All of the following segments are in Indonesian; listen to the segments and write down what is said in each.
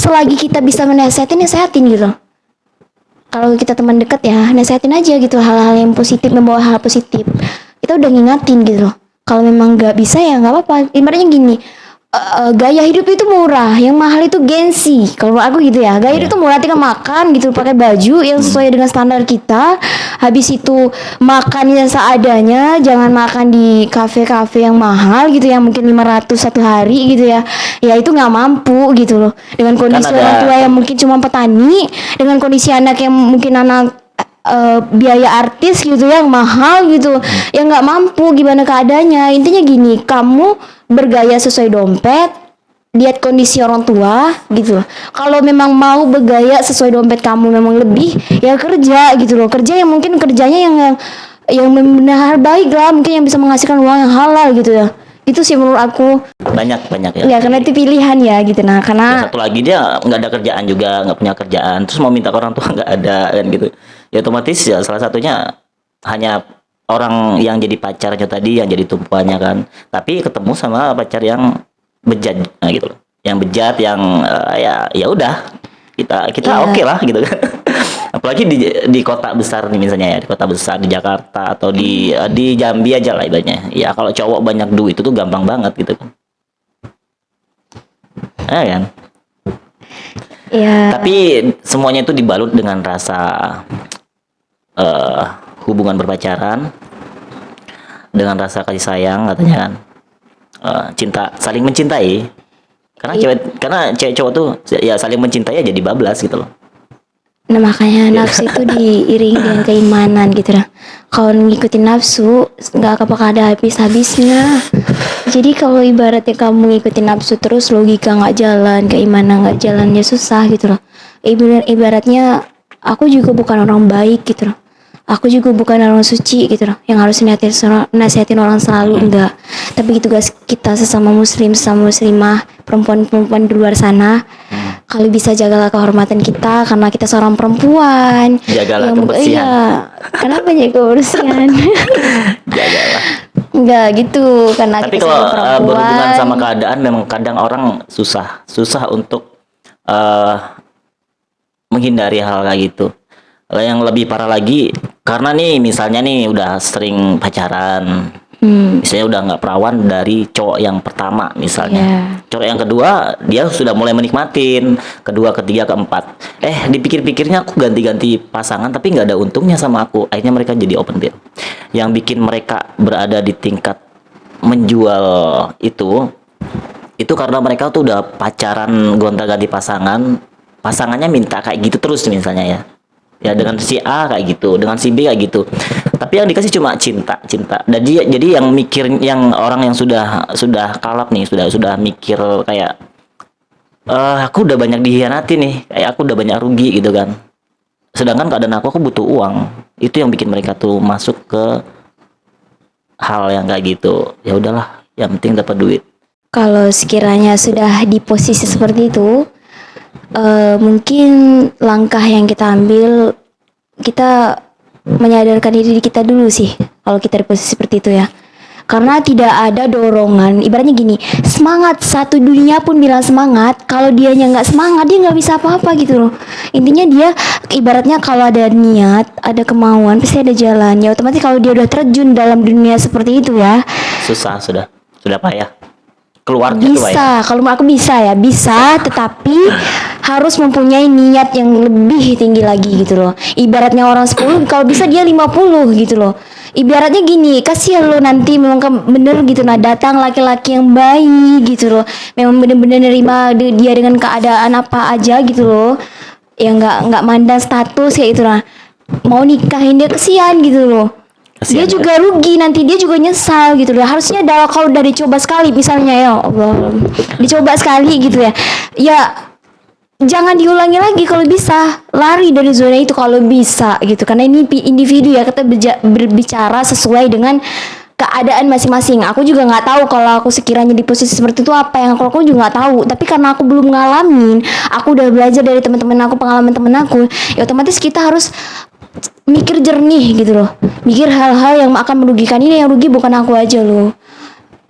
selagi kita bisa nasehatin gitu. Kalau kita teman dekat ya, nasehatin aja gitu hal-hal yang positif, membawa hal positif. Kita udah ngingatin gitu loh. Kalau memang nggak bisa ya nggak apa-apa. Ibaratnya gini, gaya hidup itu murah, yang mahal itu gengsi. Kalau aku gitu ya, gaya hidup itu murah, tinggal makan gitu, pakai baju yang sesuai dengan standar kita. Habis itu makan yang seadanya, jangan makan di kafe-kafe yang mahal gitu, yang mungkin 500 satu hari gitu ya. Ya itu nggak mampu gitu loh. Dengan kondisi orang tua yang mungkin cuma petani, dengan kondisi anak yang mungkin anak biaya artis gitu yang mahal gitu, yang nggak mampu gimana keadaannya. Intinya gini, kamu bergaya sesuai dompet, lihat kondisi orang tua gitu. Kalau memang mau bergaya sesuai dompet kamu memang lebih, ya kerja gitu loh. Kerja yang mungkin kerjanya yang benar baik lah, mungkin yang bisa menghasilkan uang yang halal gitu ya. Itu sih menurut aku. Banyak ya. Ya karena itu pilihan ya gitu. Nah karena ya, satu lagi dia nggak ada kerjaan juga, nggak punya kerjaan, terus mau minta ke orang tua nggak ada kan gitu. Ya otomatis ya salah satunya hanya orang yang jadi pacarnya tadi, yang jadi tumpuannya kan. Tapi ketemu sama pacar yang bejat gitu loh. Yang bejat, yang ya udah kita oke lah gitu kan. Apalagi di kota besar nih misalnya ya, di kota besar di Jakarta atau di Jambi aja lah ibaratnya. Ya kalau cowok banyak duit itu tuh gampang banget gitu kan. Kan? ya. Tapi semuanya itu dibalut dengan rasa hubungan berpacaran, dengan rasa kasih sayang katanya kan, cinta, saling mencintai. Karena cewek cowok tuh ya saling mencintai aja bablas gitu loh. Nah makanya nafsu itu diiringi dengan keimanan gitu lah. Kalau ngikutin nafsu nggak bakal ada habisnya. Jadi kalau ibaratnya kamu ngikutin nafsu terus, logika nggak jalan, keimanan nggak jalan, ya susah gitu loh. Ibaratnya aku juga bukan orang baik gitu loh. Aku juga bukan orang suci gitu loh, yang harus nasihatin orang selalu, enggak. Tapi tugas kita sesama muslim, sesama muslimah, perempuan-perempuan di luar sana, kalau bisa jagalah kehormatan kita, karena kita seorang perempuan. Jagalah kebersihan. Iya, kenapa jaga kebersihan? Jagalah. Enggak gitu, karena Tapi kita kalau seorang perempuan. berhubungan sama keadaan memang kadang orang susah untuk menghindari hal kayak gitu. Yang lebih parah lagi, karena nih misalnya nih udah sering pacaran, misalnya udah nggak perawan dari cowok yang pertama misalnya, cowok yang kedua dia sudah mulai menikmatin, kedua, ketiga, keempat, dipikir-pikirnya aku ganti-ganti pasangan tapi nggak ada untungnya sama aku, akhirnya mereka jadi open bill. Yang bikin mereka berada di tingkat menjual itu karena mereka tuh udah pacaran gonta-ganti pasangannya minta kayak gitu terus misalnya ya dengan si A kayak gitu, dengan si B kayak gitu, tapi yang dikasih cuma cinta. Dan jadi yang mikir, yang orang yang sudah kalap nih, sudah mikir kayak aku udah banyak dihianati nih, kayak aku udah banyak rugi gitu kan, sedangkan keadaan aku butuh uang. Itu yang bikin mereka tuh masuk ke hal yang kayak gitu. Ya udahlah, yang penting dapat duit. Kalau sekiranya sudah di posisi seperti itu, mungkin langkah yang kita ambil, kita menyadarkan diri kita dulu sih kalau kita di posisi seperti itu ya. Karena tidak ada dorongan, ibaratnya gini, semangat, satu dunia pun bilang semangat, kalau dianya nggak semangat dia nggak bisa apa-apa gitu loh. Intinya dia ibaratnya kalau ada niat, ada kemauan, pasti ada jalan. Ya otomatis kalau dia udah terjun dalam dunia seperti itu ya, susah, sudah payah keluarnya. Bisa, kalau aku bisa, tetapi harus mempunyai niat yang lebih tinggi lagi gitu loh. Ibaratnya orang 10, kalau bisa dia 50 gitu loh. Ibaratnya gini, kasihan lo nanti memang bener gitu, nah datang laki-laki yang baik gitu loh, memang bener-bener nerima dia dengan keadaan apa aja gitu loh, yang nggak mandang status kayak gitu lah, mau nikahin dia, kasihan gitu loh. Dia juga rugi, nanti dia juga nyesal gitu loh. Harusnya kalau udah dicoba sekali misalnya, ya Allah, dicoba sekali gitu ya, jangan diulangi lagi. Kalau bisa lari dari zona itu kalau bisa gitu, karena ini individu ya, kita berbicara sesuai dengan keadaan masing-masing. Aku juga nggak tahu kalau aku sekiranya di posisi seperti itu apa yang aku juga nggak tahu, tapi karena aku belum ngalamin, aku udah belajar dari teman-teman aku, pengalaman teman aku, ya otomatis kita harus mikir jernih gitu loh, mikir hal-hal yang akan merugikan. Ini yang rugi bukan aku aja loh,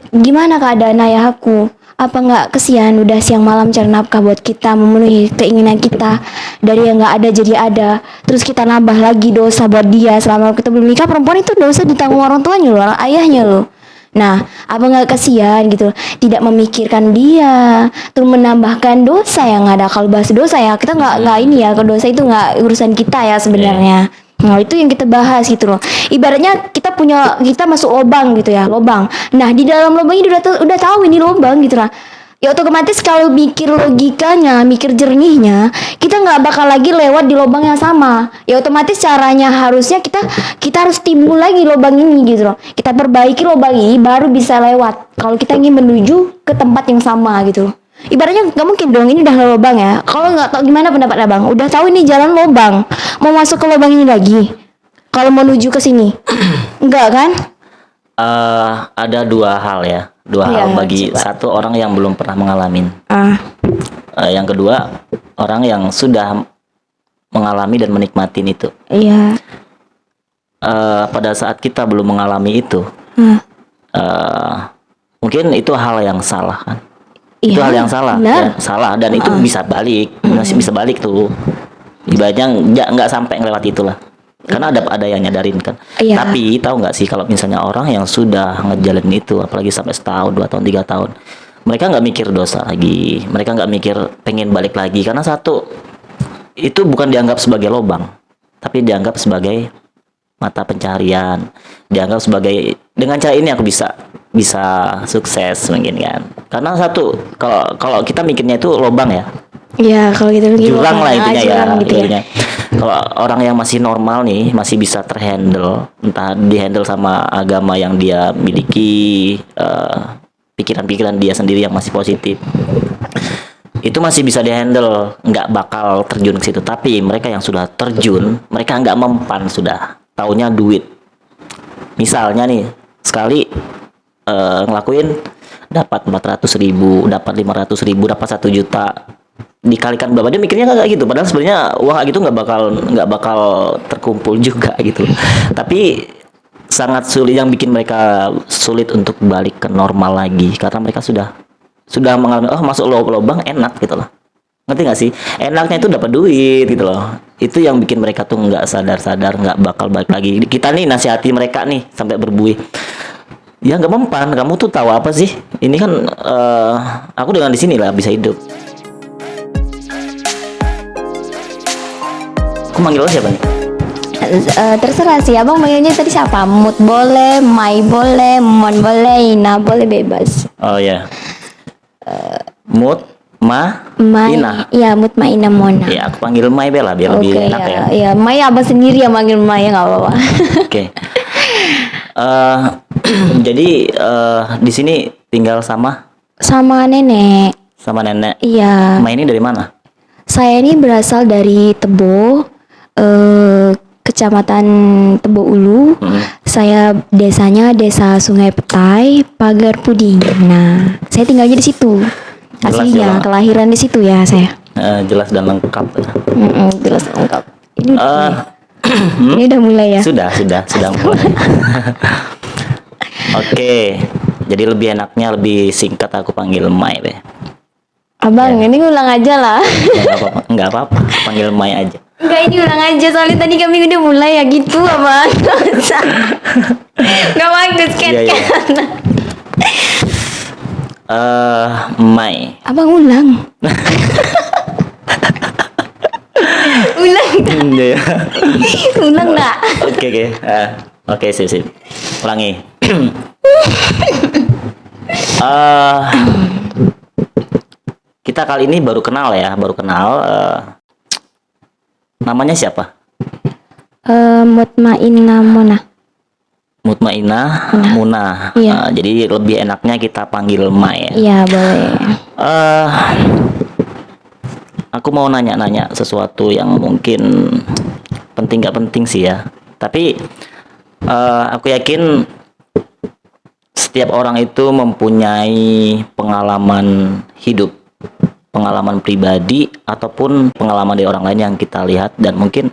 gimana keadaan ayah aku, Apa nggak kesian udah siang malam cari nafkah buat kita, memenuhi keinginan kita, dari yang nggak ada jadi ada, terus kita nambah lagi dosa buat dia. Selama kita belum nikah, perempuan itu dosa ditanggung orang tuanya loh, orang ayahnya loh. Nah, apa nggak kasihan gitu, tidak memikirkan dia, terus menambahkan dosa yang ada. Kalau bahas dosa ya, kita nggak ini ya, kalau dosa itu nggak urusan kita ya sebenarnya. Nah, itu yang kita bahas gitu loh. Ibaratnya kita masuk lubang gitu ya, lubang. Nah, di dalam lubang ini udah tahu ini lubang gitu lah. Ya otomatis kalau mikir logikanya, mikir jernihnya, kita nggak bakal lagi lewat di lubang yang sama. Ya otomatis caranya harusnya kita harus timbul lagi lubang ini gitu loh. Kita perbaiki lubang ini baru bisa lewat. Kalau kita ingin menuju ke tempat yang sama gitu loh. Ibaratnya nggak mungkin dong ini udah lubang ya. Kalau nggak tahu, gimana pendapat abang? Udah tahu ini jalan lubang, mau masuk ke lubang ini lagi. Kalau menuju ke sini, enggak kan? Ada dua hal ya. Dua hal bagi satu orang yang belum pernah mengalami. Yang kedua, orang yang sudah mengalami dan menikmatin itu. Iya. Pada saat kita belum mengalami itu, mungkin itu hal yang salah kan? Itu hal yang salah, ya, salah, dan itu bisa balik, masih bisa balik tuh. Ibaratnya nggak sampai ngelewat itulah. Karena ada yang nyadarin kan. Tapi tahu nggak sih kalau misalnya orang yang sudah ngejalanin itu, apalagi sampai setahun, 2 tahun, 3 tahun, mereka nggak mikir dosa lagi, mereka nggak mikir pengen balik lagi, karena satu, itu bukan dianggap sebagai lubang, tapi dianggap sebagai mata pencarian, dianggap sebagai dengan cara ini aku bisa sukses mungkin kan. Karena satu, kalau kita mikirnya itu lubang ya. Iya, kalau gitu jurang lah intinya ya. Gitu ya. Kalau orang yang masih normal nih, masih bisa terhandle, entah dihandle sama agama yang dia miliki, pikiran-pikiran dia sendiri yang masih positif, itu masih bisa dihandle, nggak bakal terjun ke situ. Tapi mereka yang sudah terjun, mereka nggak mempan, sudah taunya duit. Misalnya nih, sekali ngelakuin dapat 400.000, dapat 500.000, dapat 1 juta, dikalikan berapa, dia mikirnya kayak gitu. Padahal sebenarnya uang gitu nggak bakal terkumpul juga gitu. Tapi sangat sulit, yang bikin mereka sulit untuk balik ke normal lagi karena mereka sudah mengalami masuk lubang enak gitu loh. Ngerti nggak sih? Enaknya itu dapat duit gitu loh. Itu yang bikin mereka tuh nggak sadar nggak bakal balik lagi. Kita nih nasihati mereka nih sampai berbuih. Ya nggak mempan. Kamu tuh tahu apa sih? Ini kan aku dengan di sini lah bisa hidup. Aku manggil lo siapa nih? Terserah sih, abang manggilnya tadi siapa? Mut boleh, Mai boleh, Mon boleh, Ina boleh, bebas. Oh ya. Mut, Ina. Iya, Mut, Ma, Ina, Mona. Ya, aku panggil Mai Bella biar lebih enak ya. Iya, Mai abang sendiri yang manggil Mai, nggak apa-apa. Oke. Jadi di sini tinggal sama nenek. Sama nenek. Iya. Mai ini dari mana? Saya ini berasal dari Tebo, Kecamatan Tebo Ulu. Saya desanya Desa Sungai Petai, Pagar Puding. Nah, saya tinggalnya di situ. Aslinya, kelahiran di situ ya saya. Jelas dan lengkap. Jelas dan lengkap. Ini udah mulai ya? Sudah mulai. Oke, jadi lebih enaknya lebih singkat aku panggil Mai deh. Abang, ini ulang aja lah. Enggak apa-apa, panggil Mai aja. Enggak, ini ulang aja, soalnya tadi kami udah mulai ya gitu, abang. Gak bagus kan? Mai. Abang ulang. Ulang. Iya. Ulang enggak? Oke, sip. Ulangi. Kita kali ini baru kenal. Namanya siapa? Mutmainah Mona. Mutmainah Muna. Iya. Jadi lebih enaknya kita panggil Mai. Iya, boleh. Aku mau nanya sesuatu yang mungkin penting gak penting sih ya. Tapi aku yakin setiap orang itu mempunyai pengalaman hidup, pengalaman pribadi ataupun pengalaman dari orang lain yang kita lihat, dan mungkin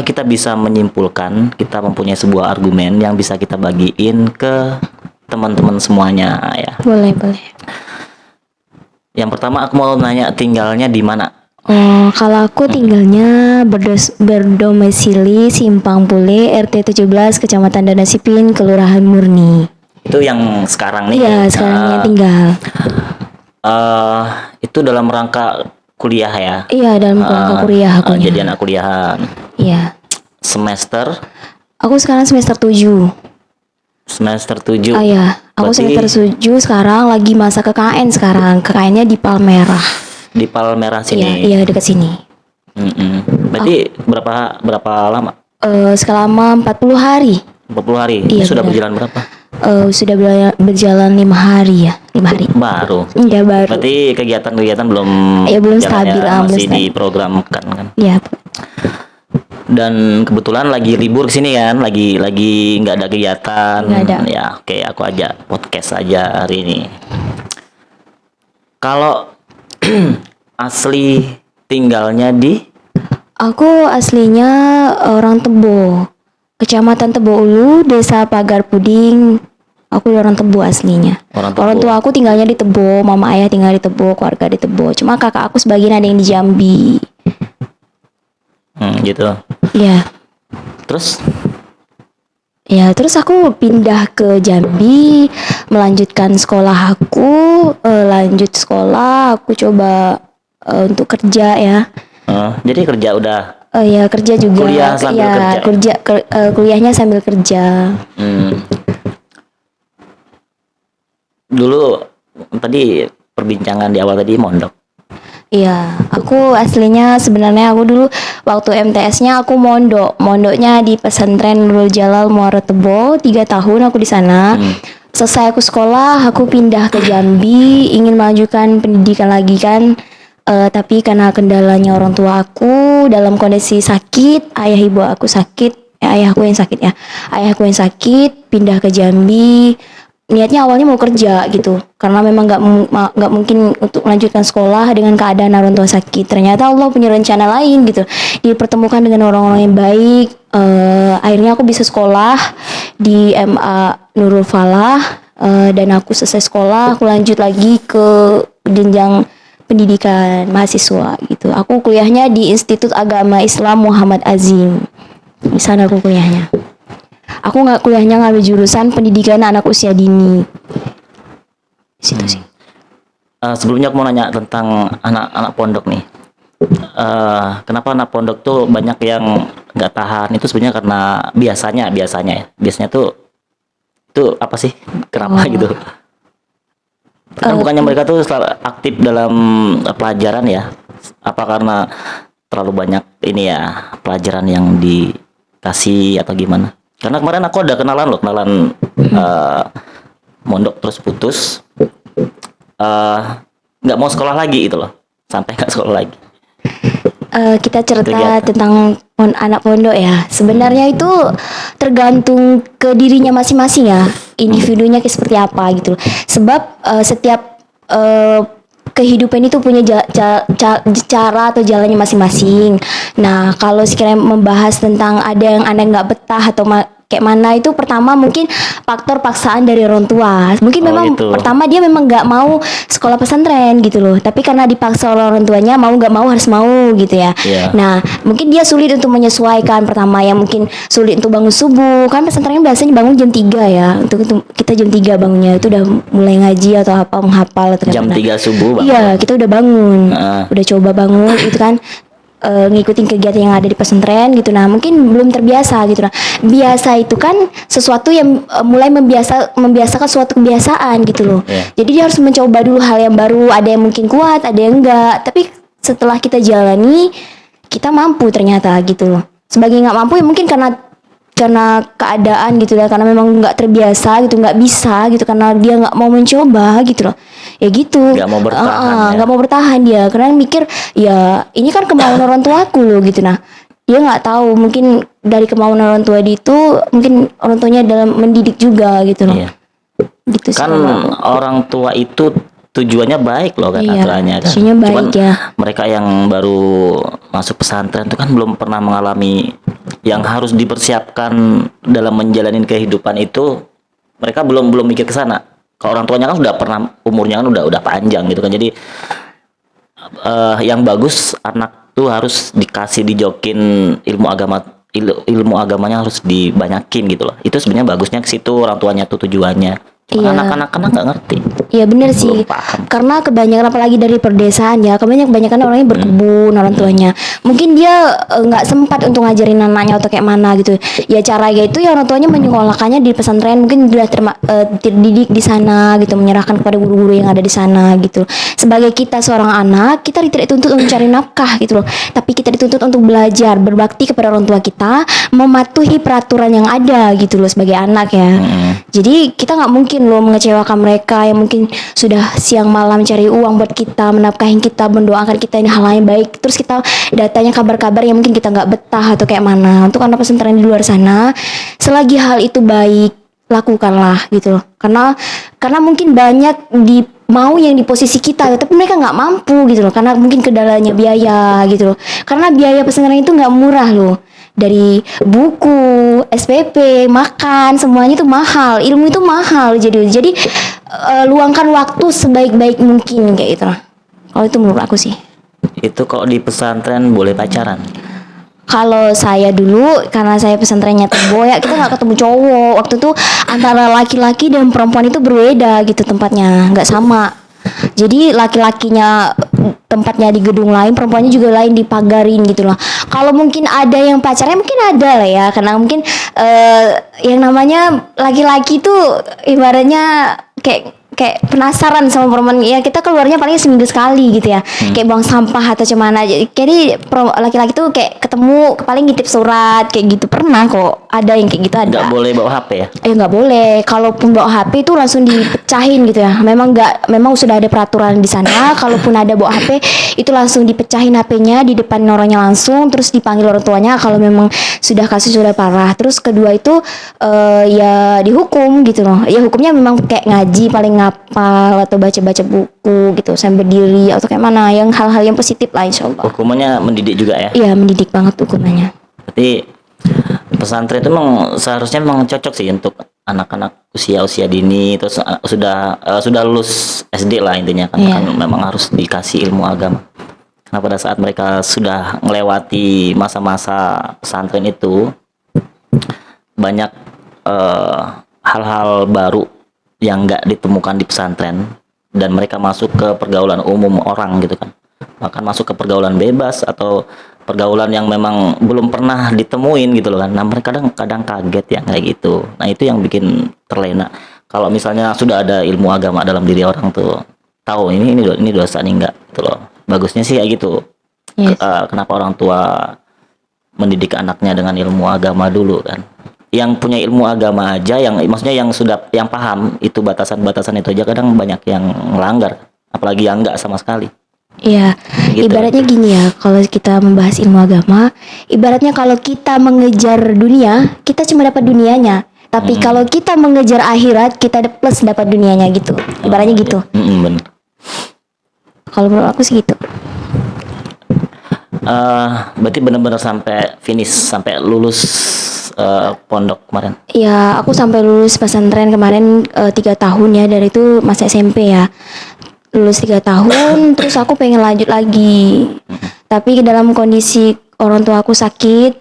kita bisa menyimpulkan, kita mempunyai sebuah argumen yang bisa kita bagiin ke teman-teman semuanya ya. Boleh. Yang pertama aku mau nanya tinggalnya di mana? Oh, kalau aku tinggalnya berdomisili Simpang Pule, RT 17, Kecamatan Danasipin, Kelurahan Murni. Itu yang sekarang nih. Iya, sekarang yang tinggal. eh itu dalam rangka kuliah ya. Iya, dalam kerangka kuliah akunya. Jadi anak kuliahan. Iya. Semester Aku sekarang semester 7. semester 7. Oh iya, aku Berarti semester 7 sekarang lagi masa KKN sekarang. KKN-nya di Palmerah. di Palmerah Iya, sini. iya dekat sini. Berarti berapa lama? Selama 40 hari. 40 hari. Iya, Sudah benar. berjalan berapa? Sudah berjalan 5 hari ya, 5 hari. Baru. Iya baru. Berarti kegiatan-kegiatan belum Ya, belum jalannya, stabil, belum masih stabil. diprogramkan kan. Iya. Dan kebetulan lagi libur sini kan, lagi nggak ada kegiatan. Nggak ada. Ya, oke, aku ajak podcast aja hari ini. Kalau asli tinggalnya di Aku aslinya orang Tebo, Kecamatan Tebo Ulu, Desa Pagar Puding. Aku orang Tebo aslinya. Orang Tebo. Orang tua aku tinggalnya di Tebo, mama ayah tinggal di Tebo, keluarga di Tebo. Cuma kakak aku sebagian ada yang di Jambi. gitu. Iya. Terus Ya, terus aku pindah ke Jambi, melanjutkan sekolah aku, lanjut sekolah, aku coba untuk kerja ya. jadi kerja udah. Ya kerja juga. Kuliah sambil ya, kerja. kuliahnya sambil kerja. Dulu tadi perbincangan di awal tadi mondok. Iya, aku aslinya sebenarnya aku dulu waktu MTS-nya aku mondoknya di pesantren Nurul Jalal Muara Tebo, 3 tahun aku di sana. Selesai aku sekolah, aku pindah ke Jambi, ingin melanjutkan pendidikan lagi kan. Tapi karena kendalanya orang tua aku dalam kondisi sakit, ayah ibu aku sakit, ayahku yang sakit ya, ayahku yang sakit, pindah ke Jambi. Niatnya awalnya mau kerja gitu, karena memang nggak mungkin untuk melanjutkan sekolah dengan keadaan orang tua sakit. Ternyata Allah punya rencana lain gitu, dipertemukan dengan orang-orang yang baik. Akhirnya aku bisa sekolah di MA Nurul Falah, dan aku selesai sekolah, aku lanjut lagi ke jenjang pendidikan mahasiswa gitu. Aku kuliahnya di Institut Agama Islam Muhammad Azim. Di sana aku kuliahnya. Aku kuliahnya ngambil jurusan pendidikan anak usia dini. Situ sih. Sebelumnya aku mau nanya tentang anak-anak pondok nih. Kenapa anak pondok tuh banyak yang nggak tahan? Itu sebenarnya karena biasanya tuh apa sih? Kenapa gitu? Kan bukannya mereka tuh selalu aktif dalam pelajaran ya? Apa karena terlalu banyak ini ya pelajaran yang dikasih atau gimana? Karena kemarin aku ada kenalan mondok terus putus, nggak mau sekolah lagi gitu loh, sampai nggak sekolah lagi. Kita cerita tentang anak pondok ya. Sebenarnya itu tergantung ke dirinya masing-masing ya, individunya kayak seperti apa gitu. Sebab setiap kehidupan itu punya cara atau jalannya masing-masing. Nah, kalau sekiranya membahas tentang ada yang Anda nggak betah atau kayak mana, itu pertama mungkin faktor paksaan dari orang tua. Mungkin memang gitu. pertama dia memang nggak mau sekolah pesantren gitu loh, tapi karena dipaksa oleh orang tuanya, mau nggak mau harus mau gitu ya. Yeah. Nah, mungkin dia sulit untuk menyesuaikan. Pertama yang mungkin sulit untuk bangun subuh, kan pesantren biasanya bangun jam 3 ya. Untuk kita jam 3 bangunnya, itu udah mulai ngaji atau apa, menghafal atau Jam 3 subuh bangun. Iya, kita udah bangun. Udah coba bangun itu kan, ngikutin kegiatan yang ada di pesantren gitu. Nah, mungkin belum terbiasa gitu. Nah, biasa itu kan sesuatu yang mulai membiasakan suatu kebiasaan gitu loh. Jadi dia harus mencoba dulu hal yang baru. Ada yang mungkin kuat, ada yang enggak. Tapi setelah kita jalani, kita mampu ternyata gitu loh. Sebagai nggak mampu ya mungkin karena keadaan gitu ya, karena memang nggak terbiasa gitu, nggak bisa gitu, karena dia nggak mau mencoba gitu loh, ya gitu. Nggak mau bertahan. Nggak mau bertahan dia, karena mikir ya ini kan kemauan orang tuaku loh gitu. Nah, dia nggak tahu mungkin dari kemauan orang tua dia itu mungkin orang tuanya dalam mendidik juga gitu loh. Iya. Gitu sih. Kan orang tua itu tujuannya baik loh kan, Iya, aturannya kan. tujuannya baik. Cuman Ya. mereka yang baru masuk pesantren itu kan belum pernah mengalami yang harus dipersiapkan dalam menjalani kehidupan itu. Mereka belum mikir ke sana. Kalau orang tuanya kan sudah pernah, umurnya kan udah panjang gitu kan. Jadi yang bagus anak tuh harus dikasih dijokin ilmu agama, ilmu agamanya harus dibanyakin gitu loh. Itu sebenarnya bagusnya ke situ orang tuanya tuh tujuannya. Cuma Iya. anak-anak nggak ngerti. Iya bener sih, Belum paham. karena kebanyakan apalagi dari perdesaan ya, kebanyakan orangnya berkebun orang tuanya. Mungkin dia nggak sempat untuk ngajarin anaknya atau kayak mana gitu. Ya caranya itu ya orang tuanya menyekolahkannya di pesantren, mungkin sudah terdidik di sana gitu, menyerahkan kepada guru-guru yang ada di sana gitu. Sebagai kita seorang anak, kita tidak dituntut untuk mencari nafkah gitu loh, tapi kita dituntut untuk belajar, berbakti kepada orang tua kita, mematuhi peraturan yang ada gitu loh sebagai anak ya. Jadi kita nggak mungkin loh mengecewakan mereka yang mungkin sudah siang malam cari uang buat kita, menafkahin kita, mendoakan kita ini hal yang baik. Terus kita datanya kabar-kabar yang mungkin kita nggak betah atau kayak mana. Untuk anak pesantren di luar sana, selagi hal itu baik, lakukanlah gitu loh. Karena mungkin banyak mau yang di posisi kita, tapi mereka nggak mampu gitu loh. Karena mungkin kendalanya biaya gitu loh. Karena biaya pesantren itu nggak murah loh. Dari buku, SPP, makan, semuanya itu mahal. Ilmu itu mahal. Jadi luangkan waktu sebaik-baik mungkin kayak gitu lah. Kalau itu menurut aku sih. Itu kalau di pesantren boleh pacaran. Kalau saya dulu, karena saya pesantrennya Tebo ya, kita nggak ketemu cowok. Waktu itu antara laki-laki dan perempuan itu berbeda gitu tempatnya, nggak sama. Jadi laki-lakinya tempatnya di gedung lain, perempuannya juga lain dipagarin gitu lah. Kalau mungkin ada yang pacarnya mungkin ada lah ya, karena mungkin yang namanya laki-laki tuh ibaratnya kayak penasaran sama perempuan ya, kita keluarnya paling seminggu sekali gitu ya, kayak buang sampah atau cuman aja. Jadi laki-laki tuh kayak ketemu paling ngitip surat kayak gitu, pernah kok ada yang kayak gitu ada. Nggak boleh bawa HP ya? Nggak boleh. Kalaupun bawa HP itu langsung dipecahin gitu ya. Memang sudah ada peraturan di sana. Kalaupun ada bawa HP itu langsung dipecahin HP-nya di depan orangnya langsung, terus dipanggil orang tuanya kalau memang kasus sudah parah. Terus kedua itu ya dihukum gitu loh. Ya hukumnya memang kayak ngaji paling ngapal atau baca-baca buku gitu sambil berdiri atau kayak mana, yang hal-hal yang positif lah insyaallah. Hukumannya mendidik juga ya? Iya mendidik banget hukumannya. Berarti pesantren itu memang seharusnya memang cocok sih untuk anak-anak usia dini, terus sudah lulus SD lah intinya kan, Iya. kan memang harus dikasih ilmu agama. Karena pada saat mereka sudah melewati masa-masa pesantren itu banyak hal-hal baru yang nggak ditemukan di pesantren, dan mereka masuk ke pergaulan umum orang gitu kan, bahkan masuk ke pergaulan bebas atau pergaulan yang memang belum pernah ditemuin gitu loh kan. Nah mereka kadang kaget ya kayak gitu. Nah itu yang bikin terlena. Kalau misalnya sudah ada ilmu agama dalam diri orang tuh, tahu ini dosa nih enggak gitu loh. Bagusnya sih kayak gitu. Yes. Kenapa orang tua mendidik anaknya dengan ilmu agama dulu kan? Yang punya ilmu agama aja, maksudnya yang paham itu batasan-batasan itu aja kadang banyak yang melanggar, apalagi yang enggak sama sekali. Iya, Gitu. ibaratnya gini ya, kalau kita membahas ilmu agama, ibaratnya kalau kita mengejar dunia, kita cuma dapat dunianya. Tapi kalau kita mengejar akhirat, kita plus dapat dunianya gitu. Ibaratnya gitu. Bener. Kalau menurut aku sih gitu. Berarti benar-benar sampai finish, sampai lulus pondok kemarin. Ya, aku sampai lulus pesantren kemarin 3 tahun ya, dari itu masih SMP ya. Lulus 3 tahun, terus aku pengen lanjut lagi. Tapi dalam kondisi orang tua aku sakit,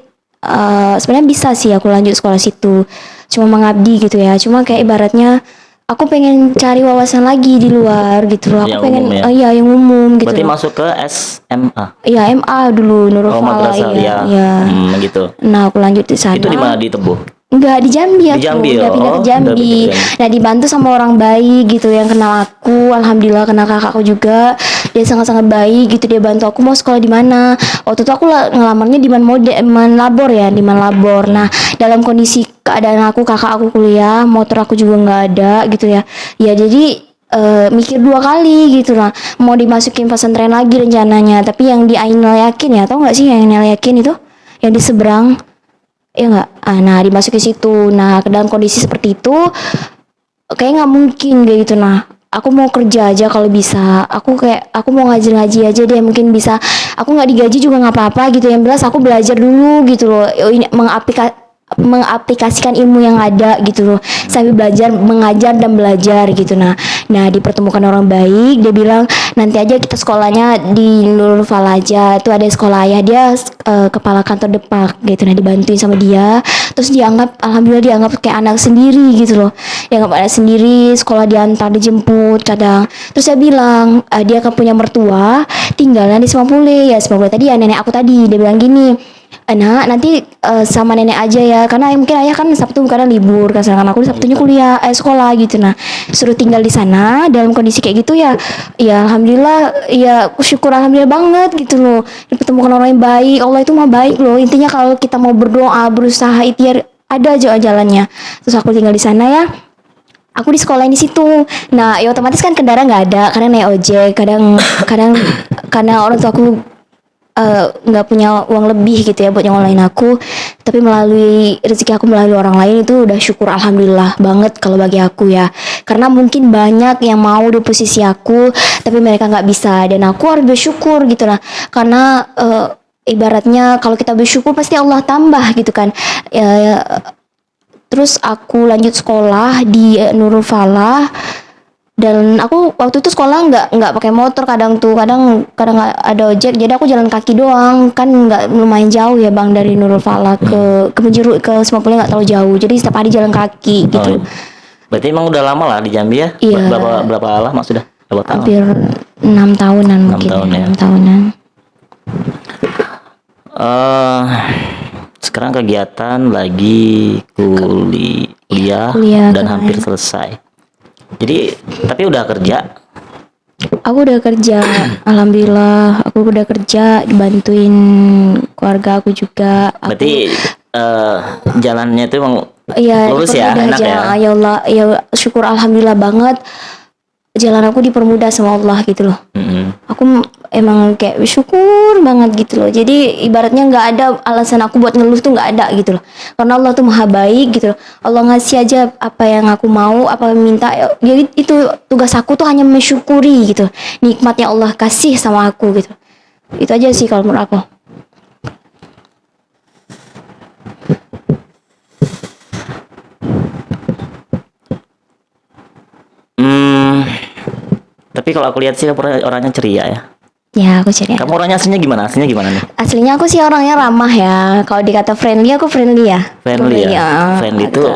sebenarnya bisa sih aku lanjut sekolah situ. Cuma mengabdi gitu ya. Cuma kayak ibaratnya aku pengen cari wawasan lagi di luar gitu loh. Aku Yang pengen umum ya? iya yang umum gitu. Berarti loh. masuk ke SMA. Iya, MA dulu Nurul Oh, Fala, madrasah ya. iya. Gitu. Nah, aku lanjut di sana. Itu di mana, di Tebu? Enggak, di Jambi aku. Di Jambi, Udah pindah oh, ke Jambi. udah pindah ke Jambi. Nah, dibantu sama orang baik gitu yang kenal aku. Alhamdulillah kenal kakakku juga. Dia sangat-sangat baik gitu. Dia bantu aku mau sekolah di mana. Waktu itu aku ngelamarnya di Man Labor ya, di Man Labor. Nah, dalam kondisi keadaan kakak aku kuliah, motor aku juga nggak ada gitu ya. Ya jadi mikir 2 kali gitu lah, mau dimasukin pesantren lagi rencananya. Tapi yang di Ainul Yakin ya, tau nggak sih yang Ainul Yakin itu, yang di seberang, ya nggak? Nah dimasukin situ. Nah ke dalam kondisi seperti itu, kayak nggak mungkin kayak gitu. Nah aku mau kerja aja kalau bisa. Aku mau ngaji aja deh, mungkin bisa. Aku nggak digaji juga nggak apa-apa gitu. Yang jelas aku belajar dulu gitu loh. Ini mengaplikasikan ilmu yang ada gitu loh, sambil belajar, mengajar dan belajar gitu. Nah dipertemukan orang baik, dia bilang nanti aja kita sekolahnya di Nurul Fala aja, itu ada sekolah ayah dia, kepala kantor Depak gitu. Nah dibantuin sama dia, terus dianggap, alhamdulillah dianggap kayak anak sendiri gitu loh, dianggap anak sendiri, sekolah diantar dijemput kadang. Terus saya bilang, dia kan punya mertua tinggalnya di Semapule ya, Semapule tadi ya, nenek aku tadi. Dia bilang gini, Nah nanti sama nenek aja ya, karena mungkin ayah kan Sabtu kadang libur kan, sedangkan aku Sabtunya kuliah, sekolah gitu. Nah suruh tinggal di sana dalam kondisi kayak gitu ya. Ya alhamdulillah, ya aku syukur alhamdulillah banget gitu loh, dipertemukan orang yang baik. Allah itu mah baik loh, intinya kalau kita mau berdoa, berusaha, ikhtiar, ada aja jalannya. Terus aku tinggal di sana ya, aku di sekolah di situ. Nah ya otomatis kan kendaraan nggak ada, kadang naik ojek, kadang kadang karena orang tua aku nggak punya uang lebih gitu ya buat nyekolahin aku, tapi melalui rezeki aku melalui orang lain, itu udah syukur alhamdulillah banget kalau bagi aku ya. Karena mungkin banyak yang mau di posisi aku tapi mereka nggak bisa, dan aku harus bersyukur gitu lah. Karena ibaratnya kalau kita bersyukur pasti Allah tambah gitu kan. Terus aku lanjut sekolah di Nurul Falah, dan aku waktu itu sekolah nggak pakai motor, kadang nggak ada ojek, jadi aku jalan kaki doang kan, nggak, lumayan jauh ya bang, dari Nurul Falah ke Penjuru ke Semapule nggak terlalu jauh, jadi setiap hari jalan kaki gitu. Berarti emang udah lama lah di Jambi ya? Iya. Berapa lama sudah? Berapa tahun? Hampir 6 tahunan mungkin. 6 tahun ya. 6 tahunan. Sekarang kegiatan lagi kuliah dan hampir selesai. Jadi tapi udah kerja? Aku udah kerja, alhamdulillah. Aku udah kerja, dibantuin keluarga aku juga. Berarti jalannya itu emang iya, lurus ya, enak ya? Ya Allah, ya syukur alhamdulillah banget. Jalan aku dipermudah sama Allah gitu loh. Aku emang kayak syukur banget gitu loh. Jadi ibaratnya nggak ada alasan aku buat ngeluh tuh, nggak ada gitu loh. Karena Allah tuh maha baik gitu loh. Allah ngasih aja apa yang aku mau, apa yang minta. Ya itu tugas aku tuh hanya mensyukuri gitu. Nikmatnya Allah kasih sama aku gitu. Itu aja sih kalau menurut aku. Tapi kalau aku lihat sih orangnya ceria ya. Ya aku ceria. Kamu orangnya aslinya gimana? Aslinya gimana nih? Aslinya aku sih orangnya ramah ya. Kalau dikata friendly, aku friendly ya. Friendly ya. Friendly itu.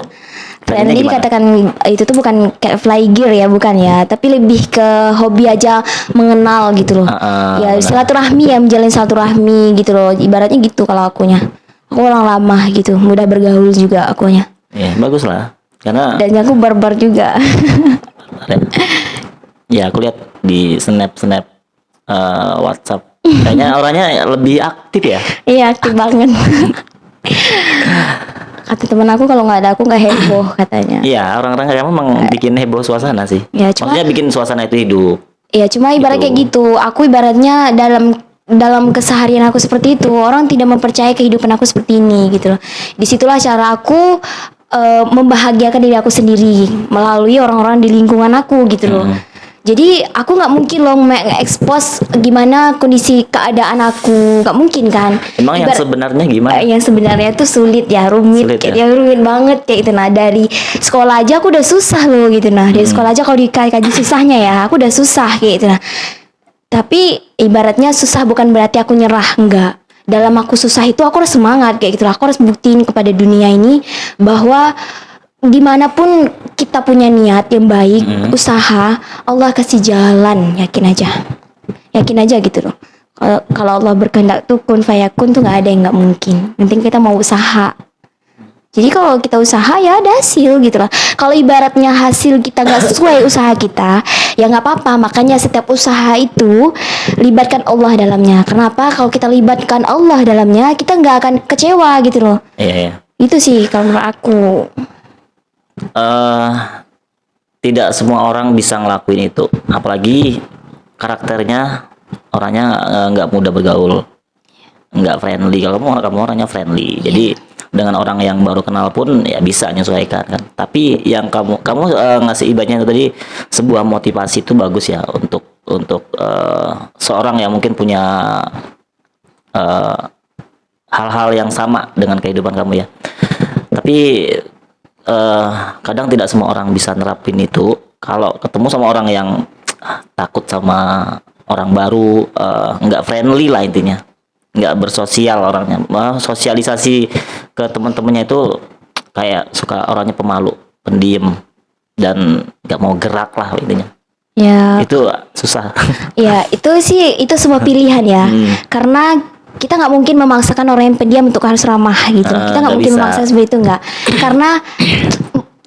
Friendly dikatakan itu tuh bukan kayak fly gear ya, bukan ya. Tapi lebih ke hobi aja, mengenal gitu loh. Ya silaturahmi ya, menjalin silaturahmi gitu loh. Ibaratnya gitu kalau akunya. Aku orang ramah gitu, mudah bergaul juga akunya. Ya bagus lah. Karena. Dan aku barbar juga. Ya aku lihat di snap WhatsApp, kayaknya orangnya lebih aktif ya. Iya aktif banget. Kata teman aku kalau nggak ada aku nggak heboh katanya. Iya, orang-orang kayak memang bikin heboh suasana sih. Ya, maksudnya bikin suasana itu hidup. Iya cuma ibarat kayak gitu. Aku ibaratnya dalam keseharian aku seperti itu, orang tidak mempercayai kehidupan aku seperti ini gitu loh. Disitulah cara aku membahagiakan diri aku sendiri melalui orang-orang di lingkungan aku gitu loh. Jadi aku nggak mungkin loh nge-expose gimana kondisi keadaan aku, nggak mungkin kan. Emang yang sebenarnya gimana? Yang sebenarnya itu sulit ya, rumit kayak rumit banget kayak itu. Nah dari sekolah aja aku udah susah loh gitu. Nah dari sekolah aja kalau dikaji susahnya ya, aku udah susah kayak itu. Nah tapi ibaratnya susah bukan berarti aku nyerah, enggak. Dalam aku susah itu aku harus semangat kayak gitu. Aku harus buktiin kepada dunia ini bahwa dimanapun kita punya niat yang baik, usaha, Allah kasih jalan, yakin aja gitu loh. Kalau Allah berkehendak tuh kun fayakun tuh nggak ada yang nggak mungkin. Penting kita mau usaha. Jadi kalau kita usaha ya ada hasil gitu lah. Kalau ibaratnya hasil kita nggak sesuai usaha kita, ya nggak apa-apa. Makanya setiap usaha itu libatkan Allah dalamnya. Kenapa? Kalau kita libatkan Allah dalamnya, kita nggak akan kecewa gitu loh. Iya. Itu sih kalau menurut aku. Tidak semua orang bisa ngelakuin itu, apalagi karakternya orangnya nggak mudah bergaul, nggak friendly. Kalau kamu orangnya friendly, jadi dengan orang yang baru kenal pun ya bisa menyesuaikan kan. Tapi yang kamu ngasih ibaratnya tadi sebuah motivasi itu bagus ya untuk seorang yang mungkin punya hal-hal yang sama dengan kehidupan kamu ya. Tapi kadang tidak semua orang bisa nerapin itu. Kalau ketemu sama orang yang takut sama orang baru, nggak friendly lah intinya, nggak bersosial orangnya, sosialisasi ke teman-temannya itu kayak suka orangnya pemalu, pendiam, dan nggak mau gerak lah intinya. Ya, Itu susah. ya itu sih itu semua pilihan ya. Karena kita nggak mungkin memaksakan orang yang pendiam untuk harus ramah gitu. Kita nggak Nggak mungkin bisa. memaksa seperti itu nggak. Karena